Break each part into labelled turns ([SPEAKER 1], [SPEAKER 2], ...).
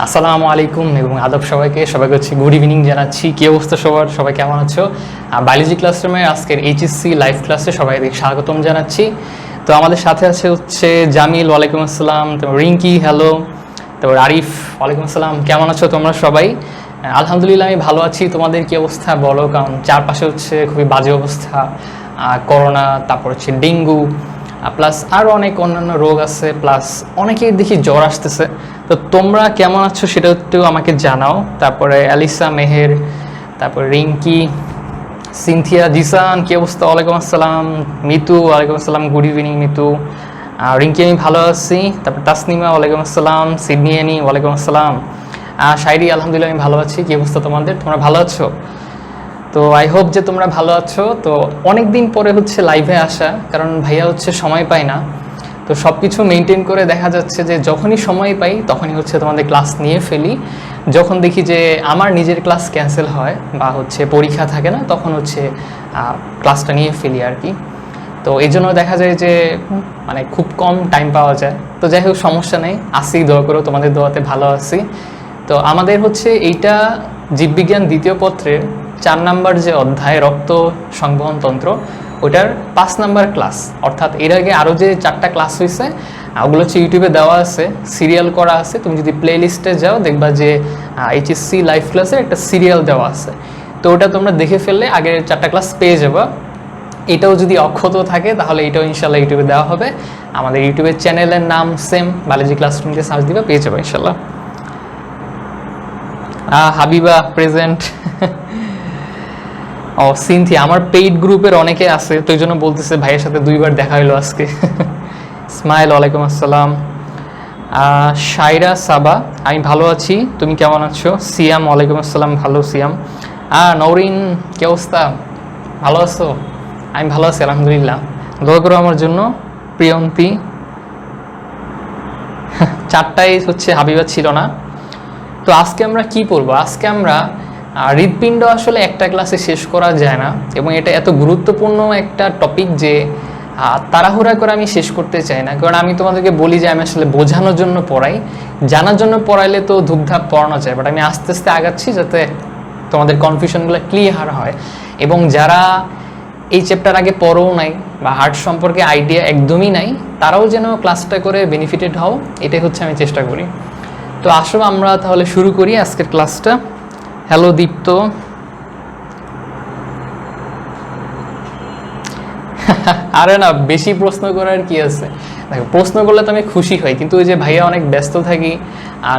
[SPEAKER 1] আসসালামু আলাইকুম এবং আদব সবাইকে হচ্ছে গুড ইভিনিং জানাচ্ছি। কী অবস্থা সবার, সবাই কেমন আছো? বায়োলজি ক্লাসরুমে আজকের এইচএসসি লাইভ ক্লাসে সবাইকে স্বাগতম জানাচ্ছি। তো আমাদের সাথে আছে হচ্ছে জামিল, ওয়ালাইকুম আসসালাম। তারপর রিঙ্কি, হ্যালো। তারপর আরিফ, ওয়ালাইকুম আসসালাম। কেমন আছো তোমরা সবাই? আলহামদুলিল্লাহ আমি ভালো আছি। তোমাদের কী অবস্থা বলো, কারণ চারপাশে হচ্ছে খুবই বাজে অবস্থা। করোনা, তারপর হচ্ছে ডেঙ্গু, প্লাস আরও অনেক অন্যান্য রোগ আছে, প্লাস অনেকেই দেখি জ্বর আসতেছে। তো তোমরা কেমন আছো সেটা একটু আমাকে জানাও। তারপরে অ্যালিসা, মেহের, তারপরে রিঙ্কি, সিনথিয়া, জিসান, কী অবস্থা? ওয়ালাইকুম আসসালাম। মিতু, ওয়ালাইকুম আসসালাম, গুড ইভিনিং মিতু। রিঙ্কি আমি ভালো আছি। তারপর তাসনিমা, ওয়ালাইকুম আসসালাম। সিডনি এনি, ওয়ালাইকুম আসসালাম। শাইরি, আলহামদুলিল্লাহ আমি ভালো আছি। কী অবস্থা তোমাদের, তোমরা ভালো আছো? তো আই হোপ যে তোমরা ভালো আছো। তো অনেক দিন পরে হচ্ছে লাইভে আসা, কারণ ভাইয়া হচ্ছে সময় পায় না। তো সব কিছু মেনটেন করে দেখা যাচ্ছে যে যখনই সময় পাই তখনই হচ্ছে তোমাদের ক্লাস নিয়ে ফেলি। যখন দেখি যে আমার নিজের ক্লাস ক্যান্সেল হয় বা হচ্ছে পরীক্ষা থাকে না, তখন হচ্ছে ক্লাসটা নিয়ে ফেলি আর কি। তো এই জন্য দেখা যায় যে মানে খুব কম টাইম পাওয়া যায়। তো যাই হোক, সমস্যা নেই, আসি, দোয়া করো, তোমাদের দোয়াতে ভালো আছি। তো আমাদের হচ্ছে এইটা জীববিজ্ঞান দ্বিতীয় পত্রের 4 নাম্বার যে অধ্যায় রক্ত সংবহন তন্ত্র, ওটার 5 নাম্বার ক্লাস। অর্থাৎ এর আগে আরও যে 4টা ক্লাস হয়েছে ওগুলো হচ্ছে ইউটিউবে দেওয়া আছে, সিরিয়াল করা আছে। তুমি যদি প্লে লিস্টে যাও দেখবা যে এইচএসসি লাইভ ক্লাসের একটা সিরিয়াল দেওয়া আছে। তো ওটা তোমরা দেখে ফেললে আগের 4টা ক্লাস পেয়ে যাবা। এটাও যদি অক্ষত থাকে তাহলে এটাও ইনশাল্লাহ ইউটিউবে দেওয়া হবে। আমাদের ইউটিউবের চ্যানেলের নাম সেম, বায়োলজি ক্লাসরুমকে সার্চ দিবা, পেয়ে যাবে ইনশাল্লাহ। হাবিবা প্রেজেন্ট। ও সিনথিয়া, আমার পেইড গ্রুপের অনেকে আছে, তো এই জন্য বলতেছে ভাইয়ের সাথে 2বার দেখা হলো আজকে। স্মাইল, ওয়ালাইকুম আসসালাম। শাইরা সাবা, আমি ভালো আছি, তুমি কেমন আছো? সিয়াম, ওয়ালাইকুম আসসালাম, ভালো সিয়াম। নওরিন, কি অবস্থা, ভালো আছো? আমি ভালো আছি আলহামদুলিল্লাহ, দোয়া করো আমার জন্য। প্রিয়ন্তী, 4টাই হচ্ছে হাবিবা ছিল না। তো আজকে আমরা কি পড়বো? আজকে আমরা হৃৎপিণ্ড আসলে একটা ক্লাসে শেষ করা যায় না, এবং এটা এত গুরুত্বপূর্ণ একটা টপিক যে তাড়াহুড়া করে আমি শেষ করতে চাই না। কারণ আমি তোমাদেরকে বলি যে আমি আসলে বোঝানোর জন্য পড়াই, জানার জন্য পড়াইলে তো ধুপধাপ পড়ানো যায়, বাট আমি আস্তে আস্তে আগাচ্ছি যাতে তোমাদের কনফিউশনগুলো ক্লিয়ার হয়। এবং যারা এই চ্যাপ্টার আগে পড়েও নাই বা হার্ট সম্পর্কে আইডিয়া একদমই নাই, তারাও যেন ক্লাসটা করে বেনিফিটেড হও, এটাই হচ্ছে আমি চেষ্টা করি। তো আসো আমরা তাহলে শুরু করি আজকের ক্লাসটা। হ্যালো দীপ্ত। আরে না, বেশি প্রশ্ন করার কি আছে? দেখো, প্রশ্ন করলে তো আমি খুশি হই, কিন্তু ওই যে ভাইয়া অনেক ব্যস্ত থাকি,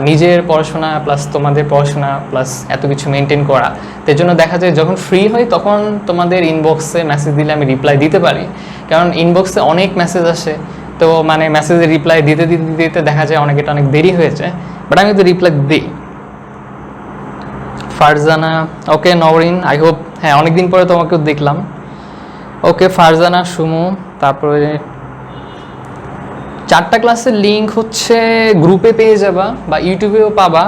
[SPEAKER 1] নিজের পড়াশোনা প্লাস তোমাদের পড়াশোনা প্লাস এত কিছু মেনটেন করা, তার জন্য দেখা যায় যখন ফ্রি হই তখন তোমাদের ইনবক্সে মেসেজ দিলে আমি রিপ্লাই দিতে পারি। কারণ ইনবক্সে অনেক মেসেজ আসে, তো মানে মেসেজের রিপ্লাই দিতে দিতে দিতে দেখা যায় অনেক দেরি হয়ে যায়, বাট আমি তো রিপ্লাই দিই। ফারজানা, ওকে। নওরিন, আই হোপ, হ্যাঁ অনেকদিন পরে তোমাকেও দেখলাম। ওকে ফারজানা, সুমু। তারপরে 4টা ক্লাসের লিঙ্ক হচ্ছে গ্রুপে পেয়ে যাবা বা ইউটিউবেও পাবা।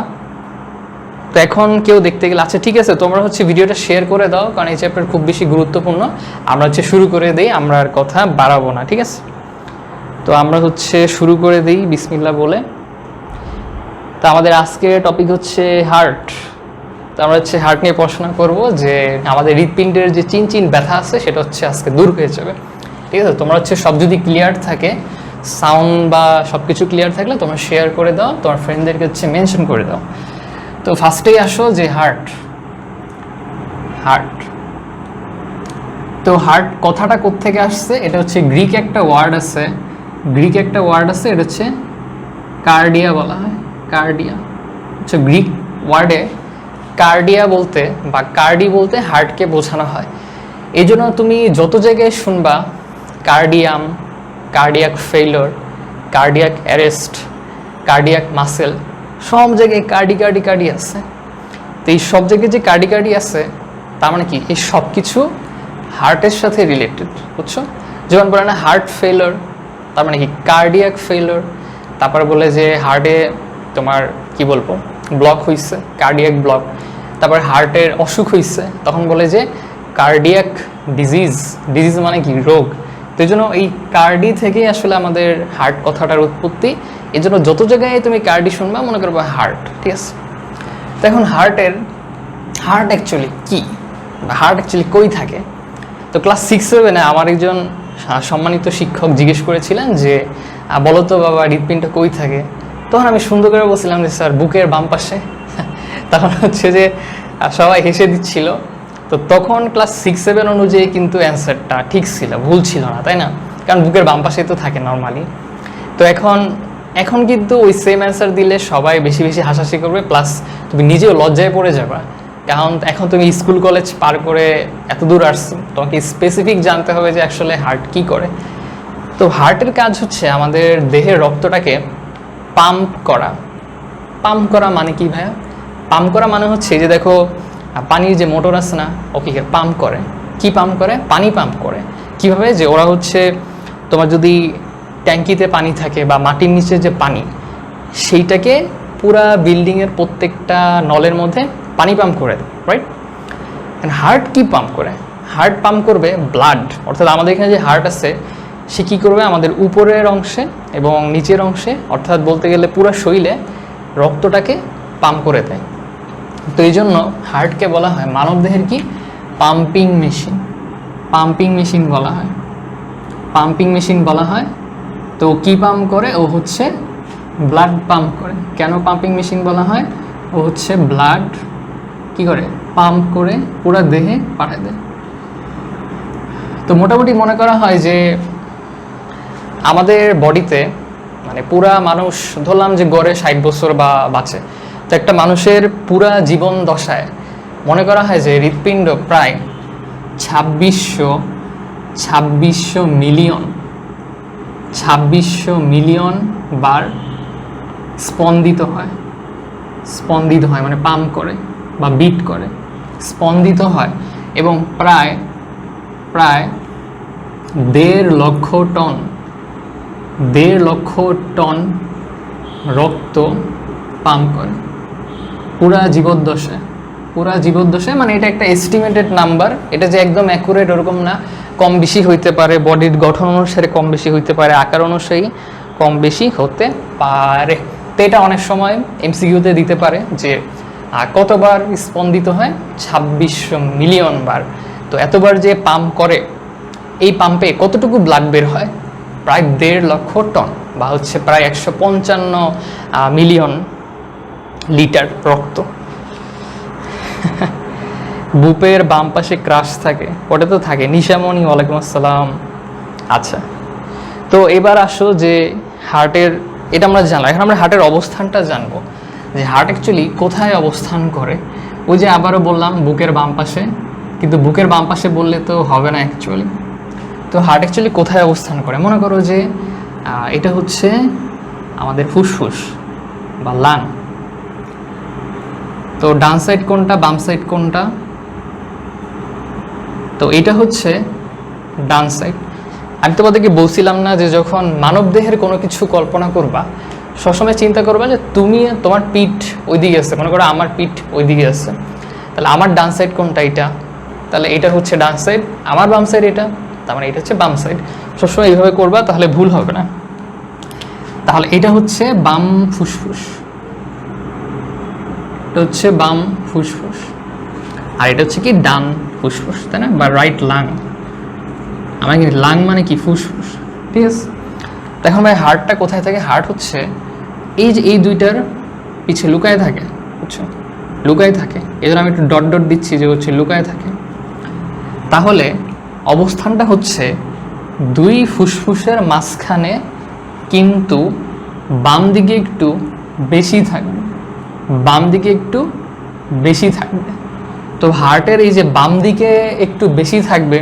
[SPEAKER 1] তো এখন কেউ দেখতে গেলে, আচ্ছা ঠিক আছে, তোমরা হচ্ছে ভিডিওটা শেয়ার করে দাও, কারণ এই চ্যাপ্টার খুব বেশি গুরুত্বপূর্ণ। আমরা হচ্ছে শুরু করে দিই, আমরা আর কথা বাড়াবো না, ঠিক আছে? তো আমরা হচ্ছে শুরু করে দিই বিসমিল্লাহ বলে। তো আমাদের আজকের টপিক হচ্ছে হার্ট। তো আমরা হচ্ছে হার্ট নিয়ে পড়াশোনা করবো, যে আমাদের হৃৎপিণ্ডের যে চিনচিন ব্যথা আছে সেটা হচ্ছে আজকে দূর হয়ে যাবে, ঠিক আছে? তোমরা হচ্ছে সব যদি ক্লিয়ার থাকে, সাউন্ড বা সব কিছু ক্লিয়ার থাকলে তোমরা শেয়ার করে দাও, তোমার ফ্রেন্ডদেরকে হচ্ছে মেনশন করে দাও। তো ফার্স্টেই আসো যে হার্ট। হার্ট, তো হার্ট কথাটা কোত্থেকে আসছে? এটা হচ্ছে গ্রিক একটা ওয়ার্ড আছে, এটা হচ্ছে কার্ডিয়া বলা হয়। কার্ডিয়া হচ্ছে গ্রিক ওয়ার্ডে, কার্ডিয়া বলতে বা কার্ডি বলতে হার্টকে বোঝানো হয়। এই জন্য তুমি যত জায়গায় শুনবা cardium, cardiac failure, cardiac arrest, cardiac muscle, সব জায়গায় কার্ডি আছে। তো এই সব জায়গায় যে কার্ডি আছে, তার মানে কি এই সব কিছু হার্টের সাথে রিলেটেড, বুঝছো? যেমন বলে না হার্ট ফেইলর, তার মানে কি কার্ডিয়াক ফেইলর। তারপর বলে যে হার্টে তোমার কি বলবো ব্লক হয়েছে, কার্ডিয়াক ব্লক। তারপর হার্টের অসুখ হয়েছে, তখন বলে যে কার্ডিয়াক ডিজিজ। ডিজিজ মানে কি রোগ, তো এই জন্য এই কার্ডি থেকেই আসলে আমাদের হার্ট কথাটার উৎপত্তি। এই জন্য যত জায়গায় তুমি কার্ডি শুনবা মনে করবো হার্ট, ঠিক আছে? তো এখন হার্ট অ্যাকচুয়ালি কী, হার্ট অ্যাকচুয়ালি কই থাকে? তো ক্লাস 6-7 আমার একজন সম্মানিত শিক্ষক জিজ্ঞেস করেছিলেন যে বলো তো বাবা হৃৎপিণ্ড কই থাকে? তখন আমি সুন্দর করে বলছিলাম যে স্যার বুকের বাম পাশে। তখন হচ্ছে যে সবাই হেসে দিচ্ছিল। তো তখন ক্লাস 6-7 অনুযায়ী কিন্তু অ্যান্সারটা ঠিক ছিল, ভুল ছিল না, তাই না? কারণ বুকের বাম পাশেই তো থাকে নর্মালি। তো এখন কিন্তু ওই সেম অ্যান্সার দিলে সবাই বেশি বেশি হাসাহাসি করবে, প্লাস তুমি নিজেও লজ্জায় পড়ে যাবা। কারণ এখন তুমি স্কুল কলেজ পার করে এত দূর আসছো, তোমাকে স্পেসিফিক জানতে হবে যে আসলে হার্ট কি করে। তো হার্টের কাজ হচ্ছে আমাদের দেহের রক্তটাকে পাম্প করা। পাম্প করা মানে কি ভাইয়া? পাম্প করা মানে হচ্ছে যে দেখো পানির যে মোটর আছে না, ওকে পাম্প করে। কি পাম্প করে? পানি পাম্প করে। কিভাবে? যে ওরা হচ্ছে তোমার যদি ট্যাঙ্কিতে পানি থাকে বা মাটির নিচে যে পানি, সেইটাকে পুরা বিল্ডিংয়ের প্রত্যেকটা নলের মধ্যে পানি পাম্প করে দেয়, রাইট? হার্ট কি পাম্প করে? হার্ট পাম্প করবে ব্লাড, অর্থাৎ আমাদের এখানে যে হার্ট আছে সে কী করবে? আমাদের উপরের অংশে এবং নিচের অংশে, অর্থাৎ বলতে গেলে পুরো শরীরে রক্তটাকে পাম্প করে দেয়। তো এই জন্য হার্টকে বলা হয় মানবদেহের কি পাম্পিং মেশিন। পাম্পিং মেশিন বলা হয়, পাম্পিং মেশিন বলা হয়। তো কি পাম্প করে? ও হচ্ছে ব্লাড পাম্প করে। কেন পাম্পিং মেশিন বলা হয়? ও হচ্ছে ব্লাড কি করে? পাম্প করে পুরো দেহে পাঠিয়ে দেয়। তো মোটামুটি মনে করা হয় যে আমাদের বডিতে মানে পুরা মানুষ ধরলাম যে গড়ে 60 বছর বা বাঁচে, তো একটা মানুষের পুরা জীবন দশায় মনে করা হয় যে হৃৎপিণ্ড প্রায় 2600 মিলিয়ন বার স্পন্দিত হয় মানে পাম্প করে বা বিট করে, স্পন্দিত হয়। এবং প্রায় 1.5 লক্ষ টন রক্ত পাম্প করে পুরা জীবদ্দশায়। মানে এটা একটা এস্টিমেটেড নাম্বার, এটা যে একদম অ্যাকুরেট ওরকম না, কম বেশি হইতে পারে, বডির গঠন অনুসারে কম বেশি হইতে পারে, আকার অনুসারে কম বেশি হতে পারে। তো এটা অনেক সময় এমসিকিউতে দিতে পারে যে কতবার স্পন্দিত হয়? 2600 মিলিয়ন বার। তো এতবার যে পাম্প করে, এই পাম্পে কতটুকু ব্লাড বের হয়? প্রায় 1.5 লক্ষ টন বা হচ্ছে প্রায় 155 মিলিয়ন লিটার রক্ত। বুকের বাম পাশে ক্রাশ থাকে, ওটা তো থাকে। নিশামণি, ওয়ালাইকুম আসসালাম। আচ্ছা, তো এবার আসো যে হার্টের, এটা আমরা জানলাম, এখন আমরা হার্টের অবস্থানটা জানবো যে হার্ট অ্যাকচুয়ালি কোথায় অবস্থান করে। ওই যে আবারও বললাম বুকের বাম পাশে, কিন্তু বুকের বাম পাশে বললে তো হবে না অ্যাকচুয়ালি। তো হার্ট অ্যাকচুয়ালি কোথায় অবস্থান করে? মনে করো যে এটা হচ্ছে আমাদের ফুসফুস বা লাং। তো ডান সাইড কোনটা, বাম সাইড কোনটা? তো এটা হচ্ছে ডান সাইড। আমি তোমাদেরকে বলছিলাম না যে যখন মানবদেহের কোনো কিছু কল্পনা করবা সবসময় চিন্তা করবা যে তোমার পিঠ ওই দিকে আছে, মনে করো আমার পিঠ ওই দিকে আছে, তাহলে আমার ডান সাইড কোনটা? এটা, তাহলে এটা হচ্ছে ডান সাইড। আমার বাম সাইড এটা, তার মানে এটা হচ্ছে বাম সাইড। সবসময় এইভাবে করবা, তাহলে ভুল হবে না। তাহলে এটা হচ্ছে বাম ফুসফুস, এটা হচ্ছে বাম ফুসফুস, আর এটা হচ্ছে কি ডান ফুসফুস, তাই না? বা রাইট লাং। আমার কি লাং মানে কি? ফুসফুস, ঠিক আছে? এখন ভাই হার্টটা কোথায় থাকে? হার্ট হচ্ছে এই যে এই দুইটার পিছিয়ে লুকায় থাকে, বুঝছো? লুকায় থাকে, এই জন্য আমি একটু ডট ডট দিচ্ছি যে হচ্ছে লুকায় থাকে। তাহলে অবস্থানটা হচ্ছে দুই ফুসফুসের মাঝখানে, কিন্তু বাম দিকে একটু বেশি থাকবে, তো হার্টের এই যে বাম দিকে একটু বেশি থাকবে,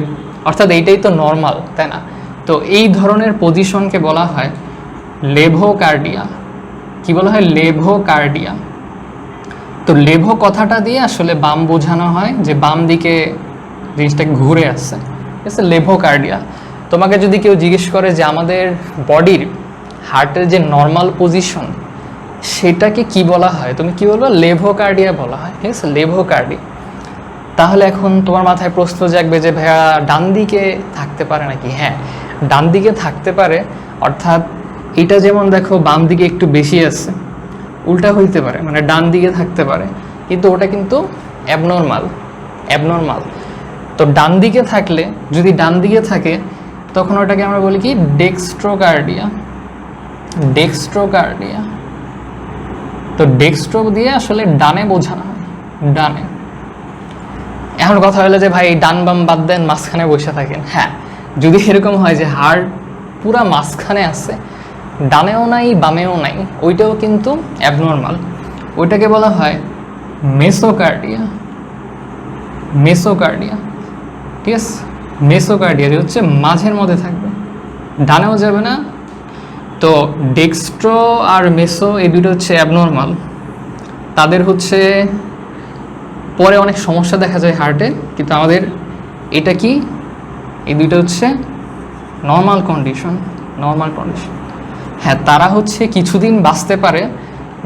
[SPEAKER 1] অর্থাৎ এইটাই তো নর্মাল, তাই না? তো এই ধরনের পজিশনকে বলা হয় লেভোকার্ডিয়া। কি বলা হয়? লেভোকার্ডিয়া। তো লেভো কথাটা দিয়ে আসলে বাম বোঝানো হয়, যে বাম দিকে জিনিসটা ঘুরে আসছে, ঠিক আছে? লেভোকার্ডিয়া। তোমাকে যদি কেউ জিজ্ঞেস করে যে আমাদের বডির হার্টের যে নর্মাল পজিশন সেটাকে কি বলা হয়, তুমি কি বলবো? লেভোকার্ডিয়া বলা হয়, ঠিক আছে? লেভোকার্ডিয়া। তাহলে এখন তোমার মাথায় প্রশ্ন জাগবে যে ভাইয়া ডান দিকে থাকতে পারে নাকি? হ্যাঁ, ডান দিকে থাকতে পারে, অর্থাৎ এটা যেমন দেখো বাম দিকে একটু বেশি আছে, উল্টা হইতে পারে, মানে ডান দিকে থাকতে পারে, কিন্তু ওটা কিন্তু অ্যাবনর্মাল। তো ডান দিকে থাকলে, যদি ডান দিকে থাকে তখন ওটাকে আমরা বলি কি ডেক্সট্রোকার্ডিয়া। তো ডেক্সট্রো দিয়ে আসলে ডানে বোঝানো হয়, ডানে। এখন কথা হলো যে ভাই ডান বাম বাদ দেন, মাঝখানে বসে থাকেন। হ্যাঁ, যদি এরকম হয় যে হার্ট পুরা মাঝখানে আছে, ডানেও নাই বামেও নাই, ওইটাও কিন্তু অ্যাবনর্মাল। ওইটাকে বলা হয় মেসোকার্ডিয়া। ঠিক আছে, মেসোকার্ডিয়া যে হচ্ছে মাঝের মধ্যে থাকবে, ডানেও যাবে না। তো ডেক্সট্রো আর মেসো এই দুটো হচ্ছে অ্যাবনর্মাল। তাদের হচ্ছে পরে অনেক সমস্যা দেখা যায় হার্টে, কিন্তু আমাদের এটা কি, এই দুটো হচ্ছে নর্মাল কন্ডিশন। হ্যাঁ, তারা হচ্ছে কিছুদিন বাঁচতে পারে,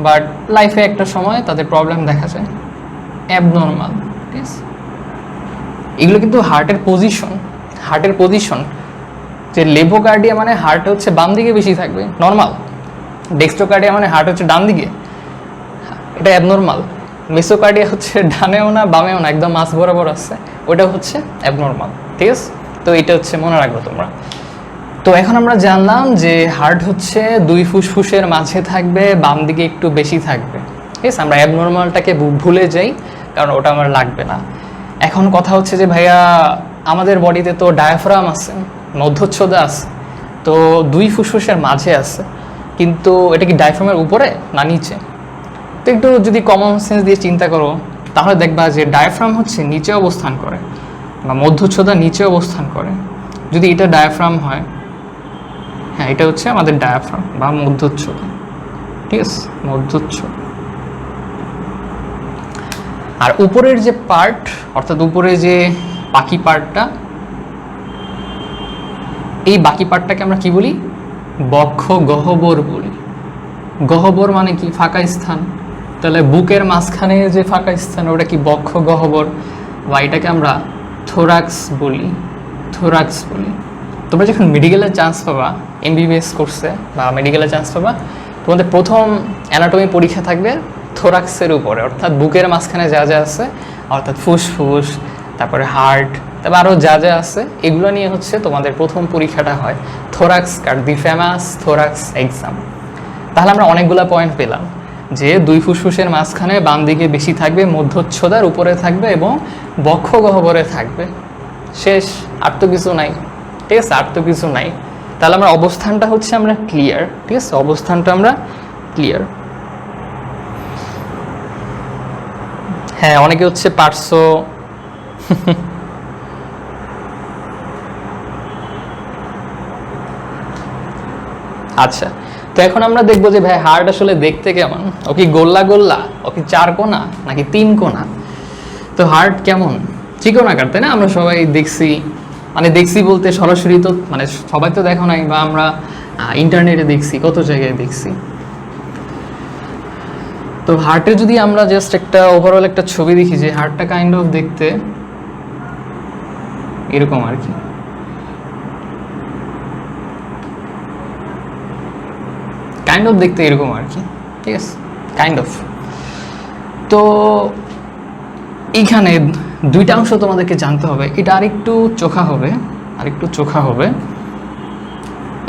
[SPEAKER 1] বাট লাইফে একটা সময় তাদের প্রবলেম দেখা যায়, অ্যাবনর্মাল। ঠিক আছে, এগুলো কিন্তু হার্টের পজিশন। যে লেভোকার্ডিয়া মানে হার্ট হচ্ছে বাম দিকে বেশি থাকবে, নর্মাল। ডেক্সট্রোকার্ডিয়া মানে হার্ট হচ্ছে ডান দিকে, এটা অ্যাবনর্মাল। মেসোকার্ডিয়া হচ্ছে ডানেও না বামেও না, একদম মাঝ বরাবর আছে, ওটা হচ্ছে অ্যাবনর্মাল। ঠিক আছে, তো এটা হচ্ছে মনে রাখবো তোমরা। তো এখন আমরা জানলাম যে হার্ট হচ্ছে দুই ফুসফুসের মাঝে থাকবে, বাম দিকে একটু বেশি থাকবে। ঠিক আছে, আমরা অ্যাবনর্মালটাকে ভুলে যাই, কারণ ওটা আমার লাগবে না। এখন কথা হচ্ছে যে ভাইয়া আমাদের বডিতে তো ডায়াফ্রাম আছে, মধ্যচ্ছদা আছে, তো দুই ফুসফুসের মাঝে আছে, কিন্তু এটা কি ডায়াফ্রামের উপরে না নিচে? তো একটু যদি কমন সেন্স দিয়ে চিন্তা করো, তাহলে দেখবা যে ডায়াফ্রাম হচ্ছে নিচে অবস্থান করে, বা মধ্যচ্ছদা নিচে অবস্থান করে। যদি এটা ডায়াফ্রাম হয়, হ্যাঁ, এটা হচ্ছে আমাদের ডায়াফ্রাম বা মধ্যচ্ছদা। ঠিক আছে, মধ্যচ্ছদা। আর উপরের যে পার্ট, অর্থাৎ উপরে যে বাকি পার্টটা, এই বাকি পার্টটাকে আমরা কি বলি? বক্ষ গহ্বর বলি। গহ্বর মানে কি? ফাঁকা স্থান। তাহলে বুকের মাঝখানে যে ফাঁকা স্থান, ওটা কি বক্ষ গহ্বর, বা এটাকে আমরা থোরাক্স বলি। তোমরা যখন মেডিকেলে চান্স পাবা, এমবিবিএস কোর্সে বা মেডিকেলে চান্স পাবা, তোমাদের প্রথম অ্যানাটমি পরীক্ষা থাকবে থোরাক্সের উপরে, অর্থাৎ বুকের মাঝখানে যা যা আছে, অর্থাৎ ফুসফুস, তারপরে হার্ট, তারপর আরও যা যা আছে, এগুলো নিয়ে হচ্ছে তোমাদের প্রথম পরীক্ষাটা হয় থোরাক্স কার্ড, দি ফেমাস থোরাক্স এক্সাম। তাহলে আমরা অনেকগুলো পয়েন্ট পেলাম যে দুই ফুসফুসের মাঝখানে বাম দিকে বেশি থাকবে, মধ্যচ্ছদার উপরে থাকবে এবং বক্ষ গহ্বরে থাকবে। শেষ, আর তো কিছু নাই। ঠিক আছে, আর তো কিছু নাই। তাহলে আমরা অবস্থানটা হচ্ছে আমরা ক্লিয়ার। ঠিক আছে, অবস্থানটা আমরা ক্লিয়ার। হ্যাঁ, অনেকে হচ্ছে পারছো। আচ্ছা, তো এখন আমরা দেখবো যে ভাই হার্ট আসলে দেখতে কেমন। ও কি গোল্লা, ও কি চার কোনা নাকি তিন কোনা? তো হার্ট কেমন? চিকনাকার, তাই না? আমরা সবাই দেখছি, মানে দেখছি বলতে সরাসরি তো মানে সবাই তো দেখো নাই, বা আমরা ইন্টারনেটে দেখছি, কত জায়গায় দেখছি। তো হার্টের যদি আমরা জাস্ট একটা ওভারঅল একটা ছবি দেখি, যে হার্টটা কাইন্ড অফ দেখতে এরকম আর কি। কাইন্ড অফ দেখতে এরকম আর কি। ঠিক আছে, কাইন্ড অফ। তো এইখানে দুইটা অংশ তোমাদেরকে জানতে হবে, এটা আরেকটু চোখা হবে।